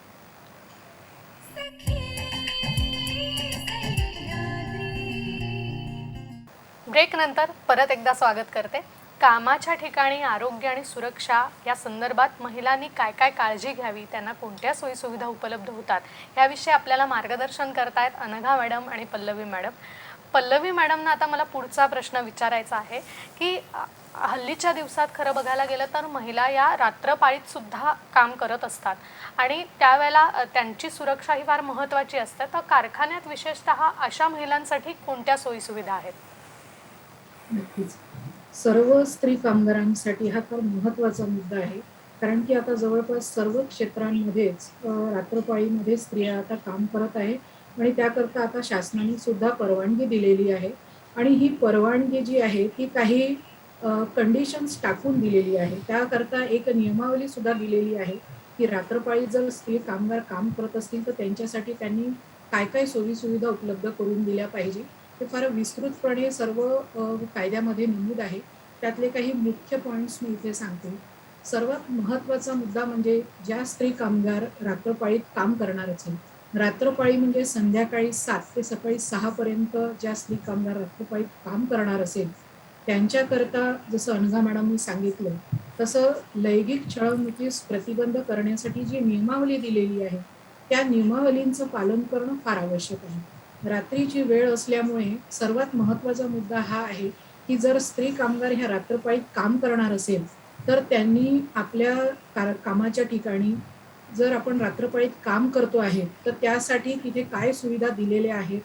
ब्रेक नंतर परत एकदा स्वागत करते. कामाच्या ठिकाणी आरोग्य आणि सुरक्षा या संदर्भात महिलांनी काय काय काळजी घ्यावी, त्यांना कोणत्या सोयीसुविधा उपलब्ध होतात, याविषयी आपल्याला मार्गदर्शन करतायत अनघा मॅडम आणि पल्लवी मॅडम. पल्लवी मॅडमना आता मला पुढचा प्रश्न विचारायचा आहे की हल्लीच्या दिवसात खरं बघायला गेलं तर महिला या रात्रपाळीत सुद्धा काम करत असतात आणि त्यावेळेला त्यांची सुरक्षा ही फार महत्त्वाची असते. तर कारखान्यात विशेषतः अशा महिलांसाठी कोणत्या सोयीसुविधा आहेत? नक्कीच. सर्व स्त्री कामगारांसाठी हा फार महत्त्वाचा मुद्दा आहे. कारण की आता जवळपास सर्व क्षेत्रांमध्येच रात्रपाळीमध्ये स्त्रिया आता काम करत आहे आणि त्याकरता आता शासनाने सुद्धा परवानगी दिलेली आहे आणि ही परवानगी जी आहे ती काही कंडिशन्स टाकून दिलेली आहे. त्याकरता एक नियमावली सुद्धा दिलेली आहे, की रात्रपाळी जर स्त्री कामगार काम करत असतील, तर त्यांच्यासाठी त्यांनी काय-काय सोयी-सुविधा उपलब्ध करून दिल्या पाहिजे. ते फार विस्तृतपणे सर्व कायद्यामध्ये नमूद आहे. त्यातले काही मुख्य पॉइंट्स मी इथे सांगते. सर्वात महत्त्वाचा मुद्दा म्हणजे ज्या स्त्री कामगार रात्रपाळीत काम करणार असेल, रात्रपाळी म्हणजे संध्याकाळी 7 ते सकाळी 6 पर्यंत ज्या स्त्री कामगार रात्रपाळीत काम करणार असेल, त्यांच्याकरता जसं अनघा मॅडमनी सांगितलं, तसं लैंगिक छळवणुकीस प्रतिबंध करण्यासाठी जी नियमावली दिलेली आहे, त्या नियमावलींचं पालन करणं फार आवश्यक आहे. रात्रीची वेळ असल्यामुळे सर्वात महत्त्वाचा मुद्दा हा आहे, की जर स्त्री कामगार ह्या रात्रपाळीत काम करणार असेल, तर त्यांनी आपल्या कामाच्या ठिकाणी जर आपण रात्रपाळीत काम करतो आहे, तर त्यासाठी तिथे काय सुविधा दिलेल्या आहेत?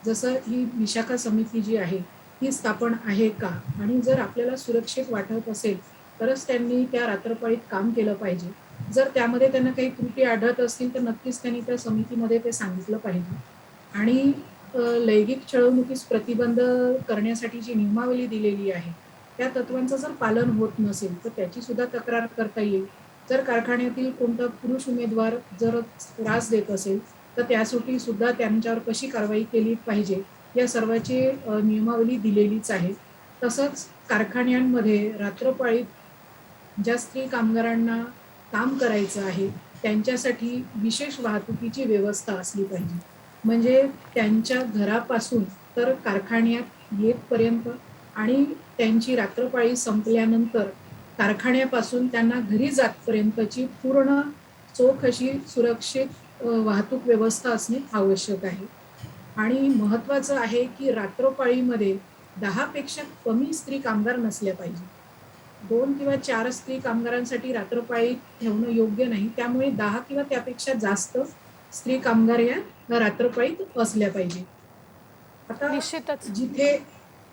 जसं ही विशाखा समिती जी आहे, ही स्थापन आहे का? आणि जर आपल्याला सुरक्षित वाटत असेल, तरच त्यांनी त्या रात्रपाळीत काम केलं पाहिजे. जर त्यामध्ये त्यांना काही त्रुटी आढळत असतील, तर नक्कीच त्यांनी त्या समितीमध्ये ते सांगितलं पाहिजे. आणि लैंगिक छळवणुकीस प्रतिबंध करण्यासाठी जी नियमावली दिलेली आहे, त्या तत्वांचं जर पालन होत नसेल, तर त्याची सुद्धा तक्रार करता येईल. जर कारखान्यातील कोणता पुरुष उमेदवार जर त्रास देत असेल, तर त्यासाठी सुद्धा त्यांच्यावर कशी कारवाई केली पाहिजे, या सर्वाची नियमावली दिलेलीच आहे. तसंच कारखान्यांमध्ये रात्रपाळीत ज्या स्त्री कामगारांना काम करायचं आहे, त्यांच्यासाठी विशेष वाहतुकीची व्यवस्था असली पाहिजे. म्हणजे त्यांच्या घरापासून तर कारखान्यात येतपर्यंत आणि त्यांची रात्रपाळी संपल्यानंतर कारखान्यापासून त्यांना घरी जातपर्यंतची पूर्ण चोख अशी सुरक्षित वाहतूक व्यवस्था असणे आवश्यक आहे. आणि महत्त्वाचं आहे, की रात्रपाळीमध्ये 10 पेक्षा कमी स्त्री कामगार नसल्या पाहिजे. 2 किंवा 4 स्त्री कामगारांसाठी रात्रपाळी ठेवणं योग्य नाही. त्यामुळे 10 किंवा त्यापेक्षा जास्त स्त्री कामगार या रात्रपाळीत असल्या पाहिजे. आता निश्चितच. जिथे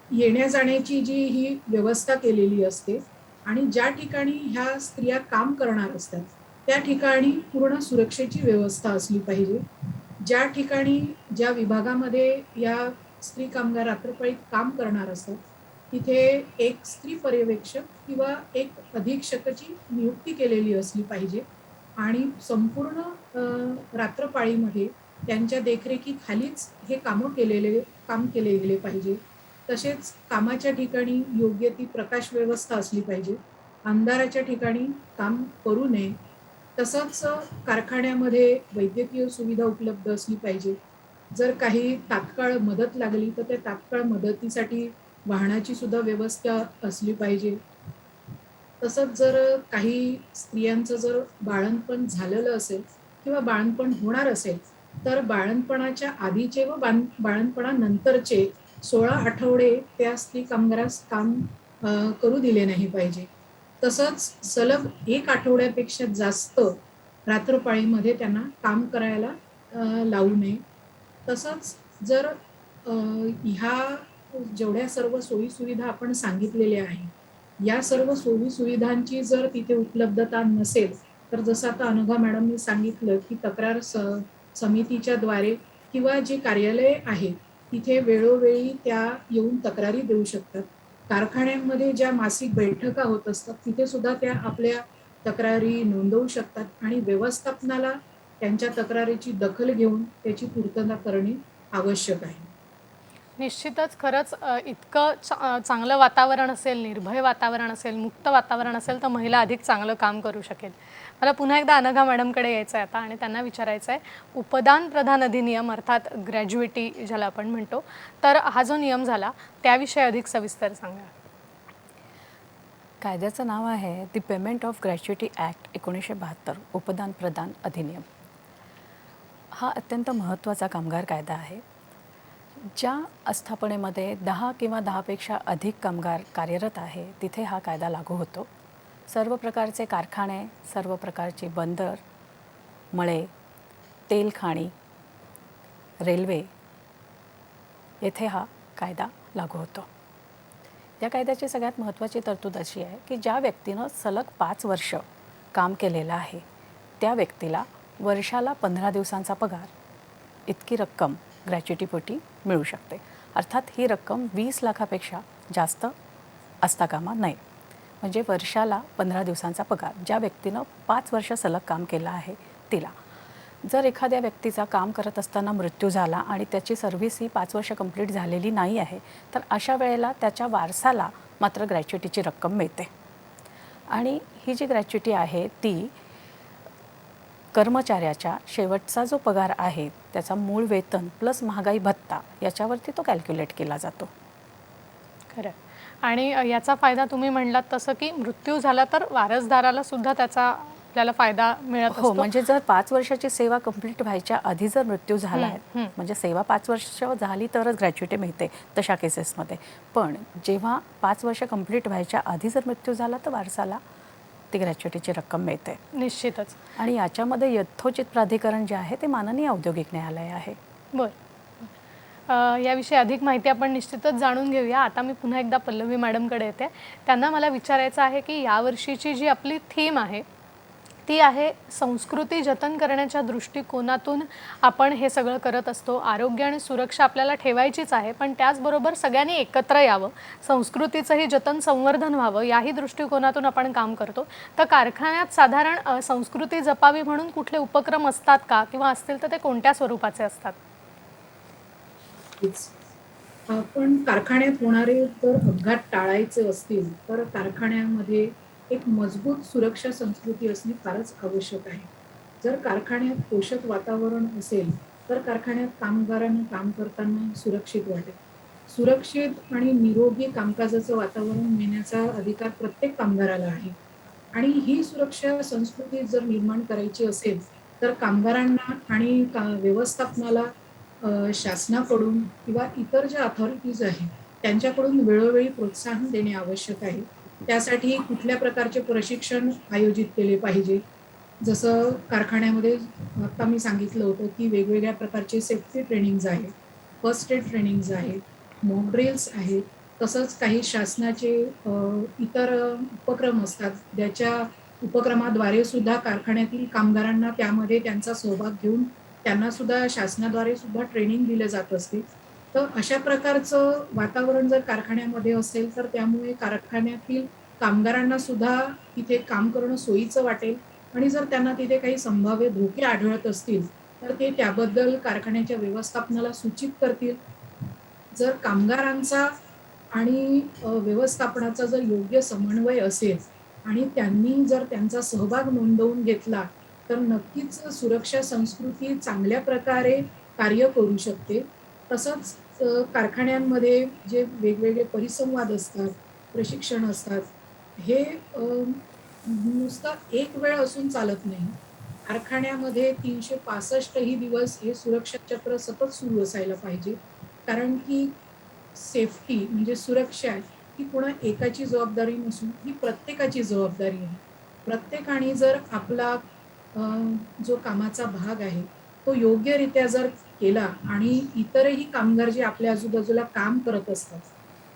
येण्या-जाण्याची जी ही व्यवस्था केलेली असते आणि ज्या ठिकाणी ह्या स्त्रिया काम करणार असतात, त्या ठिकाणी पूर्ण सुरक्षेची व्यवस्था असली पाहिजे. ज्या ठिकाणी ज्या विभागामध्ये या स्त्री कामगार रात्रपाळीत काम करणार असतात, तिथे एक स्त्री पर्यवेक्षक किंवा एक अधीक्षकाची नियुक्ती केलेली असली पाहिजे आणि संपूर्ण रात्रपाळीमध्ये त्यांच्या देखरेखीखालीच हे काम केले गेले पाहिजे. तसेच कामाच्या ठिकाणी योग्य ती प्रकाश व्यवस्था असली पाहिजे. अंधाराच्या ठिकाणी काम करू नये. तसंच कारखान्यामध्ये वैद्यकीय सुविधा उपलब्ध असली पाहिजे. जर काही तात्काळ मदत लागली, तर त्या तात्काळ मदतीसाठी वाहनाची सुद्धा व्यवस्था असली पाहिजे. तसंच जर काही स्त्रियांचं जर बाळंतपण झालेलं असेल किंवा बाळंतपण होणार असेल, तर बाळंतपणाच्या आधीचे व बाळंतपणानंतरचे 16 आठवडे त्या स्त्री कामगारास काम करू दिले नाही पाहिजे. तसंच सलग 1 आठवड्यापेक्षा जास्त रात्रपाळीमध्ये त्यांना काम करायला लावू नये. तसंच जर ह्या जेवढ्या सर्व सोयी-सुविधा आपण सांगितलेल्या आहेत, या सर्व सोयी-सुविधांची जर तिथे उपलब्धता नसेल, तर जसं आता अनघा मॅडमनी सांगितलं, की तक्रार समितीच्या द्वारे किंवा जे कार्यालय आहे, तिथे वेळोवेळी त्या येऊन तक्रारी देऊ शकतात. कारखान्यांमध्ये ज्या मासिक बैठका होत असतात, तिथे सुद्धा त्या आपल्या तक्रारी नोंदवू शकतात आणि व्यवस्थापनाला त्यांच्या तक्रारीची दखल घेऊन त्याची पूर्तता करणे आवश्यक आहे. निश्चितच खरंच इतकं चांगलं वातावरण असेल, निर्भय वातावरण असेल, मुक्त वातावरण असेल तर महिला अधिक चांगलं काम करू शकेल. मला पुन्हा एकदा अनघा मॅडमकडे यायचं आहे आता आणि त्यांना विचारायचं आहे, उपदान प्रदान अधिनियम अर्थात ग्रॅज्युएटी ज्याला आपण म्हणतो, तर हा जो नियम झाला त्याविषयी अधिक सविस्तर सांगा. कायद्याचं नाव आहे दी पेमेंट ऑफ ग्रॅच्युटी ॲक्ट 1972 उपदान प्रदान अधिनियम. हा अत्यंत महत्त्वाचा कामगार कायदा आहे. ज्या आस्थापनेमध्ये 10 किंवा 10पेक्षा अधिक कामगार कार्यरत आहे, तिथे हा कायदा लागू होतो. सर्व प्रकारचे कारखाने, सर्व प्रकारची बंदर, मळे, तेलखाणी, रेल्वे येथे हा कायदा लागू होतो. या कायद्याची सगळ्यात महत्त्वाची तरतूद अशी आहे, की ज्या व्यक्तीनं सलग 5 वर्ष काम केलेलं आहे, त्या व्यक्तीला वर्षाला 15 दिवसांचा पगार इतकी रक्कम ग्रॅच्युटीपोटी मिळू शकते. अर्थात ही रक्कम 20 लाखापेक्षा जास्त असता कामा नये. म्हणजे वर्षाला 15 दिवसांचा पगार ज्या व्यक्तीनं 5 वर्ष सलग काम केलं आहे तिला. जर एखाद्या व्यक्तीचा काम करत असताना मृत्यू झाला आणि त्याची सर्व्हिस ही 5 वर्ष कंप्लीट झालेली नाही आहे, तर अशा वेळेला त्याच्या वारसाला मात्र ग्रॅच्युटीची रक्कम मिळते. आणि ही जी ग्रॅच्युटी आहे ती कर्मचाऱ्याच्या शेवटचा जो पगार आहे त्याचा मूळ वेतन प्लस महागाई भत्ता याच्यावरती तो कॅल्क्युलेट केला जातो. खरं. आणि याचा फायदा तुम्ही म्हणलात तसं की मृत्यू झाला तर वारसदाराला सुद्धा त्याचा आपल्याला फायदा मिळत हो, असतो. म्हणजे जर 5 वर्षाची सेवा कंप्लीट व्हायच्या आधी जर मृत्यू झाला आहे, म्हणजे सेवा 5 वर्ष झाली तरच ग्रॅच्युटी मिळते तशा केसेसमध्ये. पण जेव्हा 5 वर्ष कंप्लीट व्हायच्या आधी जर मृत्यू झाला तर वारसाला ती ग्रॅच्युटीची रक्कम मिळते. निश्चितच. आणि याच्यामध्ये यथोचित प्राधिकरण जे आहे ते माननीय औद्योगिक न्यायालय आहे. याविषयी अधिक माहिती आपण निश्चितच जाणून घेऊया. आता मी पुन्हा एकदा पल्लवी मॅडमकडे येते. त्यांना मला विचारायचं आहे की यावर्षीची जी आपली थीम आहे ती आहे संस्कृती जतन करण्याच्या दृष्टिकोनातून आपण हे सगळं करत असतो. आरोग्य आणि सुरक्षा आपल्याला ठेवायचीच आहे, पण त्याचबरोबर सगळ्यांनी एकत्र यावं, संस्कृतीचंही जतन संवर्धन व्हावं याही दृष्टिकोनातून आपण काम करतो. तर कारखान्यात साधारण संस्कृती जपावी म्हणून कुठले उपक्रम असतात का, किंवा असतील तर ते कोणत्या स्वरूपाचे असतात? नक्कीच. पण कारखान्यात होणारे जर अपघात टाळायचे असतील, तर कारखान्यामध्ये एक मजबूत सुरक्षा संस्कृती असणे फारच आवश्यक आहे. जर कारखान्यात पोषक वातावरण असेल, तर कारखान्यात कामगारांना काम करताना सुरक्षित वाटेल. सुरक्षित आणि निरोगी कामकाजाचं वातावरण मिळण्याचा अधिकार प्रत्येक कामगाराला आहे. आणि ही सुरक्षा संस्कृती जर निर्माण करायची असेल, तर कामगारांना आणि व्यवस्थापनाला शासनाकडून किंवा इतर ज्या अथॉरिटीज आहेत, त्यांच्याकडून वेळोवेळी प्रोत्साहन देणे आवश्यक आहे. त्यासाठी कुठल्या प्रकारचे प्रशिक्षण आयोजित केले पाहिजे. जसं कारखान्यामध्ये आता मी सांगितलं होतं, की वेगवेगळ्या प्रकारचे सेफ्टी ट्रेनिंग्ज आहेत, फर्स्ट एड ट्रेनिंग्ज आहेत, मॉक ड्रिल्स आहेत. तसंच काही शासनाचे इतर उपक्रम असतात, ज्याच्या उपक्रमाद्वारे सुद्धा कारखान्यातील कामगारांना त्यामध्ये त्यांचा सहभाग घेऊन त्यांना सुद्धा शासनाद्वारे सुद्धा ट्रेनिंग दिलं जात असते. तर अशा प्रकारचं वातावरण जर कारखान्यामध्ये असेल, तर त्यामुळे कारखान्यातील कामगारांना सुद्धा तिथे काम करणं सोयीचं वाटेल आणि जर त्यांना तिथे काही संभाव्य धोके आढळत असतील, तर ते त्याबद्दल कारखान्याच्या व्यवस्थापनाला सूचित करतील. जर कामगारांचा आणि व्यवस्थापनाचा जर योग्य समन्वय असेल आणि त्यांनी जर त्यांचा सहभाग नोंदवून घेतला, तर नक्कीच सुरक्षा संस्कृती चांगल्या प्रकारे कार्य करू शकते. तसंच कारखान्यांमध्ये जे वेगवेगळे परिसंवाद असतात, प्रशिक्षण असतात, हे नुसतं एक वेळ असून चालत नाही. कारखान्यामध्ये 365 ही दिवस हे सुरक्षा चक्र सतत सुरू असायला पाहिजे. कारण की सेफ्टी म्हणजे सुरक्षा ही कोणा एकाची जबाबदारी नसून ही प्रत्येकाची जबाबदारी आहे. प्रत्येकाने जर आपला अ, जो कामाचा भाग आहे, तो योग्यरित्या जर केला आणि इतरही कामगार जे आपल्या आजूबाजूला काम करत असतात,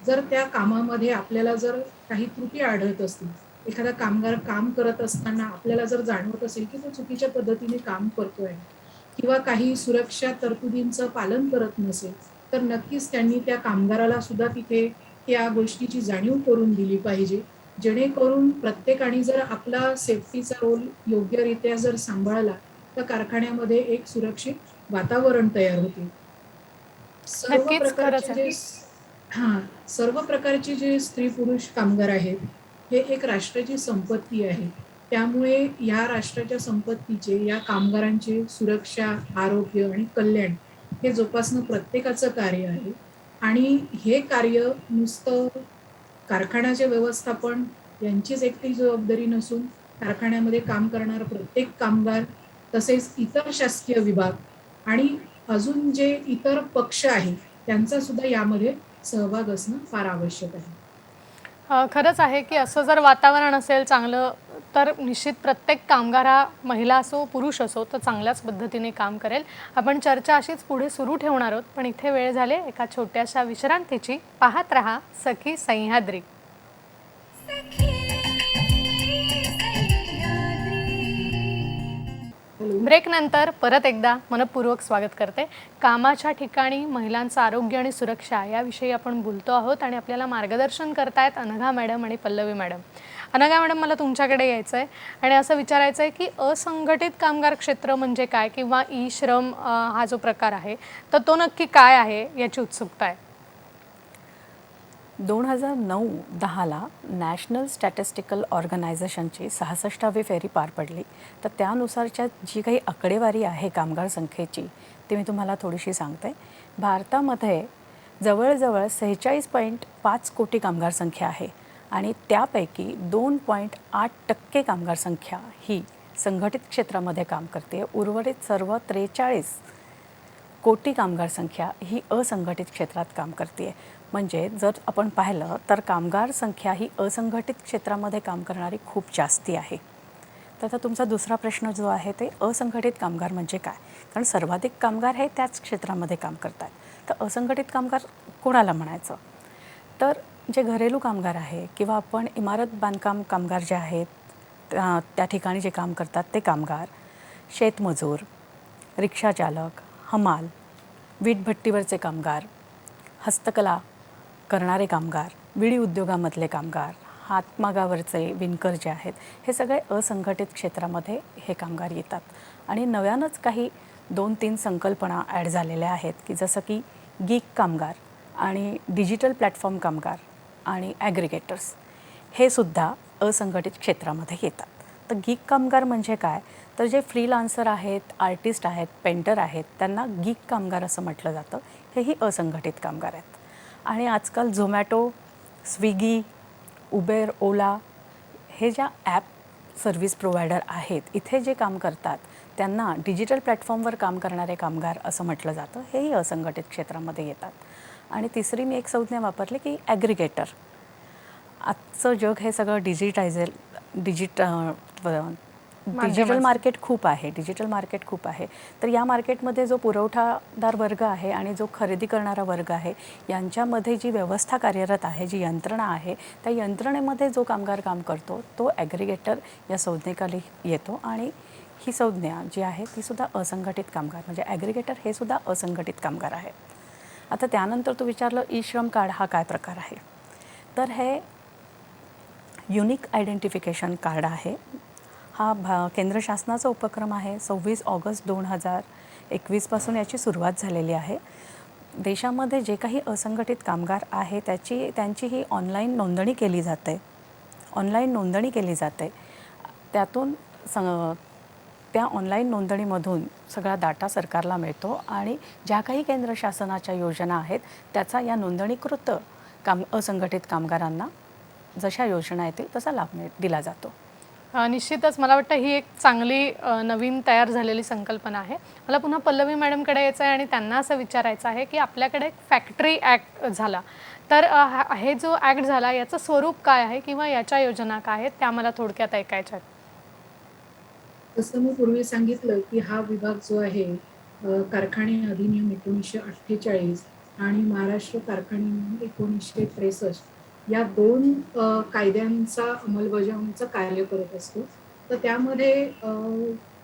जर त्या कामामध्ये आपल्याला जर काही त्रुटी आढळत असतील, एखादा कामगार काम करत असताना आपल्याला जर जाणवत असेल, की तो चुकीच्या पद्धतीने काम करतोय किंवा काही सुरक्षा तरतुदींचं पालन करत नसेल, तर नक्कीच त्यांनी त्या कामगाराला सुद्धा तिथे त्या गोष्टीची जाणीव करून दिली पाहिजे. जेणेकरून प्रत्येकाने जर आपला सेफ्टीचा रोल योग्यरित्या जर सांभाळला, तर कारखान्यामध्ये एक सुरक्षित वातावरण तयार होते. सर्व नक्कीच, खरंच प्रकारचे आहे. जे सर्व प्रकारचे जे स्त्री-पुरुष कामगार आहेत, हे एक राष्ट्राची संपत्ती आहे. त्यामुळे या राष्ट्राच्या संपत्तीचे, या कामगारांचे सुरक्षा, आरोग्य आणि कल्याण हे जोपासणं प्रत्येकाचं कार्य आहे. आणि हे कार्य नुसतं कारखान्याचे व्यवस्थापन यांचीच एकटी जबाबदारी नसून कारखान्यामध्ये काम करणारा प्रत्येक कामगार, तसेच इतर शासकीय विभाग आणि अजून जे इतर पक्ष आहेत, त्यांचा सुद्धा यामध्ये सहभाग असणं फार आवश्यक आहे. खरंच आहे की असं जर वातावरण असेल चांगलं, तर निश्चित प्रत्येक कामगार हा महिला असो पुरुष असो तर चांगल्याच पद्धतीने काम करेल. आपण चर्चा अशीच पुढे सुरू ठेवणार आहोत, पण इथे वेळ झाले एका छोट्याशा विश्रांतीची. पाहत रहा सखी सह्याद्री. हॅलो. ब्रेक नंतर परत एकदा मनपूर्वक स्वागत करते. कामाच्या ठिकाणी महिलांचं आरोग्य आणि सुरक्षा याविषयी आपण बोलतो आहोत आणि आपल्याला मार्गदर्शन करतायत अनघा मॅडम आणि पल्लवी मॅडम. अनघा मॅडम, मला तुमच्याकडे यायचं आहे आणि असं विचारायचं आहे की असंघटित कामगार क्षेत्र म्हणजे काय, किंवा ई श्रम हा जो प्रकार आहे तर तो नक्की काय आहे याची उत्सुकता आहे. 2009-10ला नॅशनल स्टॅटिस्टिकल ऑर्गनायझेशनची 66वी फेरी पार पडली. तर त्यानुसारच्या जी काही आकडेवारी आहे कामगार संख्येची, ती मी तुम्हाला थोडीशी सांगते. भारतामध्ये जवळजवळ 46.5 कोटी कामगार संख्या आहे आणि त्यापैकी 2.8% कामगार संख्या ही संघटित क्षेत्रामध्ये काम करते. उर्वरित सर्व 43 कोटी कामगार संख्या ही असंघटित क्षेत्रात काम करते. म्हणजे जर आपण पाहिलं तर कामगार संख्या ही असंघटित क्षेत्रामध्ये काम करणारी खूप जास्ती आहे. तर आता तुमचा दुसरा प्रश्न जो आहे ते असंघटित कामगार म्हणजे काय? कारण सर्वाधिक कामगार हे त्याच क्षेत्रामध्ये काम करतात. तर असंघटित कामगार कोणाला म्हणायचं? तर जे घरेलू कामगार आहे किंवा आपण इमारत बांधकाम कामगार जे आहेत त्या ठिकाणी जे काम करतात ते कामगार, शेतमजूर, रिक्षाचालक, हमाल, वीटभट्टीवरचे कामगार, हस्तकला करणारे कामगार, विडी उद्योगामधले कामगार, हातमागावरचे विणकर जे आहेत, हे सगळे असंघटित क्षेत्रामध्ये हे कामगार येतात. आणि नव्यानंच काही 2-3 संकल्पना ॲड झालेल्या आहेत की जसं की गीक कामगार आणि डिजिटल प्लॅटफॉर्म कामगार आणि ॲग्रिगेटर्स हे सुद्धा असंघटित क्षेत्रामध्ये येतात. तर गीक कामगार म्हणजे काय? तर जे फ्रीलान्सर आहेत, आर्टिस्ट आहेत, पेंटर आहेत, त्यांना गीक कामगार असं म्हटलं जातं. हेही असंघटित कामगार आहेत. आणि आजकाल झोमॅटो, स्विगी, उबेर, ओला हे ज्या ॲप सर्व्हिस प्रोव्हायडर आहेत, इथे जे काम करतात त्यांना डिजिटल प्लॅटफॉर्मवर काम करणारे कामगार असं म्हटलं जातं. हेही असंघटित क्षेत्रामध्ये येतात. आणि तिसरी मी एक संज्ञा वापरली की ॲग्रिगेटर. आजचं जग हे सगळं डिजिटल मार्केट खूप आहे. तर या मार्केटमध्ये जो पुरवठादार वर्ग आहे आणि जो खरेदी करणारा वर्ग आहे यांच्यामध्ये जी व्यवस्था कार्यरत आहे, जी यंत्रणा आहे, त्या यंत्रणेमध्ये जो कामगार काम करतो तो ॲग्रिगेटर या संज्ञेखाली येतो. आणि ही संज्ञा जी आहे ती सुद्धा असंघटित कामगार म्हणजे ॲग्रिगेटर हे सुद्धा असंघटित कामगार आहे. आता त्यानंतर तू विचारलं ई श्रम कार्ड हा काय प्रकार आहे? तर हे युनिक आयडेंटिफिकेशन कार्ड आहे. हा केंद्र शासनाचा उपक्रम आहे. 26 ऑगस्ट 2021 याची सुरुवात झालेली आहे. देशामध्ये जे काही असंघटित कामगार आहे त्यांची ही ऑनलाईन नोंदणी केली जाते. त्यातून त्या ऑनलाईन नोंदणीमधून सगळा डाटा सरकारला मिळतो आणि ज्या काही केंद्र शासनाच्या योजना आहेत त्याचा या नोंदणीकृत असंघटित कामगारांना जशा योजना येतील तसा लाभ दिला जातो. निश्चितच मला वाटतं ही एक चांगली नवीन तयार झालेली संकल्पना आहे. मला पुन्हा पल्लवी मॅडमकडे यायचं आहे आणि त्यांना असं विचारायचं आहे की आपल्याकडे फॅक्टरी ॲक्ट झाला, तर हे जो ॲक्ट झाला याचं स्वरूप काय आहे किंवा याच्या योजना काय आहेत त्या मला थोडक्यात ऐकायच्या आहेत. जसं मी पूर्वी सांगितलं की हा विभाग जो आहे कारखाने अधिनियम 1948 आणि महाराष्ट्र कारखाने नियम 1963 या 2 कायद्यांचा अंमलबजावणीचं कार्य करत असतो. तर त्यामध्ये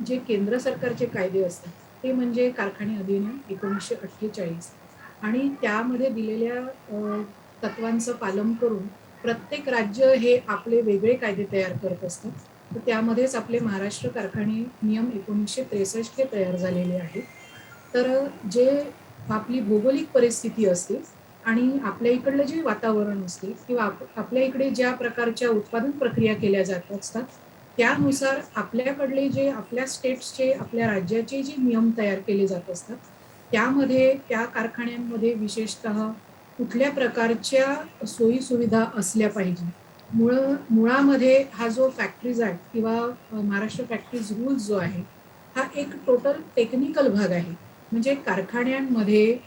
जे केंद्र सरकारचे कायदे असतात ते म्हणजे कारखाने अधिनियम 1948 आणि त्यामध्ये दिलेल्या तत्वांचं पालन करून प्रत्येक राज्य हे आपले वेगळे कायदे तयार करत असतात. तर त्यामध्येच आपले महाराष्ट्र कारखाने नियम 1963 हे तयार झालेले आहे. तर जे आपली भौगोलिक परिस्थिती असते आणि आपल्या इकडलं जे वातावरण असते किंवा आपल्या इकडे ज्या प्रकारच्या उत्पादन प्रक्रिया केल्या जात असतात, त्यानुसार आपल्याकडले जे आपल्या स्टेट्सचे, आपल्या राज्याचे जे नियम तयार केले जात असतात, त्यामध्ये त्या कारखान्यांमध्ये विशेषतः कुठल्या प्रकारच्या सोयी-सुविधा असल्या पाहिजे. मुळामध्ये हा जो फॅक्टरीज ॲक्ट किंवा महाराष्ट्र फॅक्टरीज रूल्स जो आहे, हा एक टोटल टेक्निकल भाग आहे. म्हणजे कारखान्यांमध्ये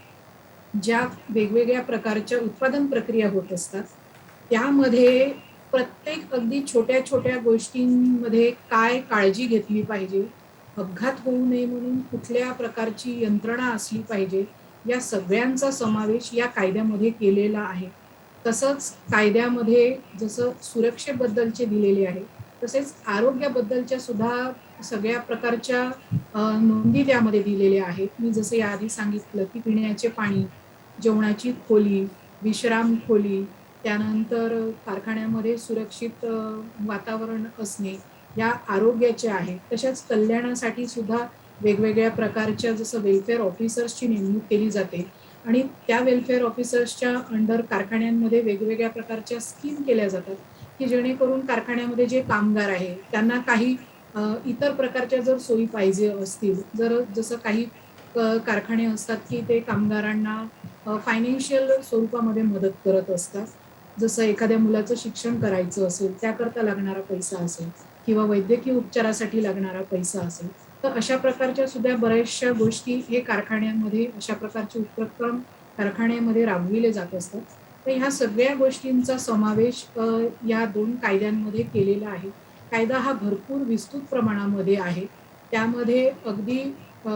ज्या वेगवेगळ्या प्रकारच्या उत्पादन प्रक्रिया होत असतात, त्यामध्ये प्रत्येक अगदी छोट्या-छोट्या गोष्टींमध्ये काय काळजी घेतली पाहिजे, अपघात होऊ नये म्हणून कुठल्या प्रकारची यंत्रणा असली पाहिजे, या सगळ्यांचा समावेश या कायद्यामध्ये केलेला आहे. तसंच कायद्यामध्ये जसं सुरक्षेबद्दलचे दिलेले आहे, तसेच आरोग्याबद्दलच्या सुद्धा सगळ्या प्रकारच्या नोंदी त्यामध्ये दिलेल्या आहेत. मी जसं याआधी सांगितलं, की पिण्याचे पाणी, जेवणाची खोली, विश्राम खोली, त्यानंतर कारखान्यामध्ये सुरक्षित वातावरण असणे, या आरोग्याच्या आहेत. तशाच कल्याणासाठी सुद्धा वेगवेगळ्या प्रकारच्या जसं वेलफेअर ऑफिसर्सची नेमणूक केली जाते आणि त्या वेलफेअर ऑफिसर्सच्या अंडर कारखान्यांमध्ये वेगवेगळ्या प्रकारच्या स्कीम केल्या जातात, की जेणेकरून कारखान्यामध्ये जे कामगार आहे त्यांना काही इतर प्रकारच्या जर सोयी पाहिजे असतील, जसं काही कारखाने असतात, की ते कामगारांना फायनान्शियल स्वरूपामध्ये मदत करत असतात. जसं एखाद्या मुलाचं शिक्षण करायचं असेल, त्याकरता लागणारा पैसा असेल किंवा वैद्यकीय उपचारासाठी लागणारा पैसा असेल, तर अशा प्रकारच्या सुद्धा बऱ्याचशा गोष्टी हे कारखान्यांमध्ये अशा प्रकारचे उपक्रम कारखान्यामध्ये राबविले जात असतात. तर ह्या सगळ्या गोष्टींचा समावेश या 2 कायद्यांमध्ये केलेला आहे. कायदा हा भरपूर विस्तृत प्रमाणामध्ये आहे. त्यामध्ये अगदी अ,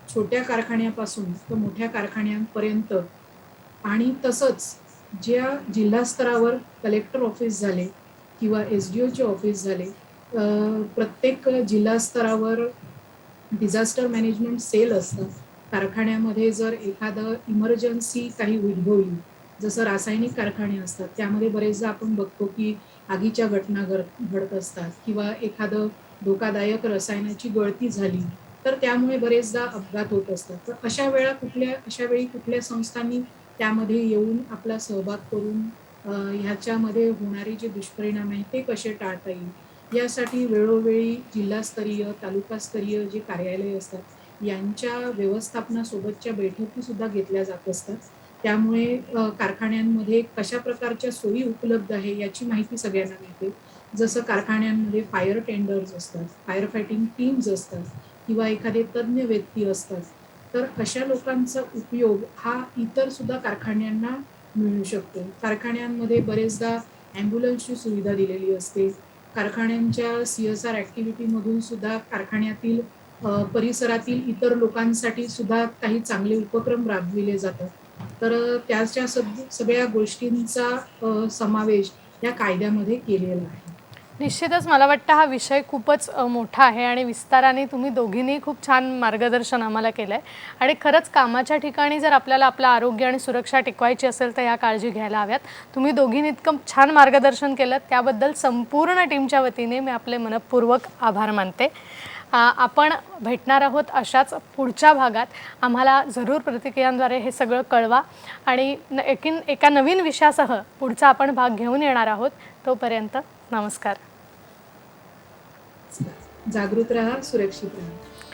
छोट्या कारखान्यापासून तर मोठ्या कारखान्यांपर्यंत आणि तसंच ज्या जिल्हा स्तरावर कलेक्टर ऑफिस झाले किंवा एस-डी-ओचे ऑफिस झाले, प्रत्येक जिल्हा स्तरावर डिझास्टर मॅनेजमेंट सेल असतात. कारखान्यामध्ये जर एखादं इमर्जन्सी काही उद्भवली, जसं रासायनिक कारखाने असतात, त्यामध्ये बरेचदा आपण बघतो की आगीच्या घटना घडत असतात किंवा एखादं धोकादायक रसायनाची गळती झाली, तर त्यामुळे बरेचदा अपघात होत असतात. तर अशा वेळी कुठल्या संस्थांनी त्यामध्ये येऊन आपला सहभाग करून ह्याच्यामध्ये होणारे जे दुष्परिणाम आहेत ते कसे टाळता येईल, यासाठी वेळोवेळी जिल्हास्तरीय, तालुकास्तरीय जे कार्यालय असतात, यांच्या व्यवस्थापनासोबतच्या बैठकीसुद्धा घेतल्या जात असतात. त्यामुळे कारखान्यांमध्ये कशा प्रकारच्या सोयी उपलब्ध आहे याची माहिती सगळ्यांना मिळते. जसं कारखान्यांमध्ये फायर टेंडर्स असतात, फायर फायटिंग टीम्स असतात किंवा एखादे तज्ञ व्यक्ती असतात. तर अशा लोकांचा उपयोग हा इतर सुद्धा कारखान्यांना मिळू शकतो. कारखान्यांमध्ये बरेचदा ॲम्ब्युलन्सची सुविधा दिलेली असते. कारखान्यांच्या CSR ॲक्टिव्हिटीमधून सुद्धा कारखान्यातील परिसरातील इतर लोकांसाठी सुद्धा काही चांगले उपक्रम राबविले जातात. तर त्याच्या सगळ्या गोष्टींचा समावेश या कायद्यामध्ये केलेला आहे. निश्चितच मला वाटतं हा विषय खूपच मोठा आहे आणि विस्ताराने तुम्ही दोघींनी खूप छान मार्गदर्शन आम्हाला केलं आहे. आणि खरंच कामाच्या ठिकाणी जर आपल्याला आपलं आरोग्य आणि सुरक्षा टिकवायची असेल तर या काळजी घ्यायला हव्यात. तुम्ही दोघींनी इतकं छान मार्गदर्शन केलं, त्याबद्दल संपूर्ण टीमच्या वतीने मी आपले मनःपूर्वक आभार मानते. आपण भेटणार आहोत अशाच पुढच्या भागात. आम्हाला जरूर प्रतिक्रियांद्वारे हे सगळं कळवा आणि एका नवीन विषयासह पुढचा आपण भाग घेऊन येणार आहोत. तोपर्यंत नमस्कार. जागृत राहा, सुरक्षित राहा.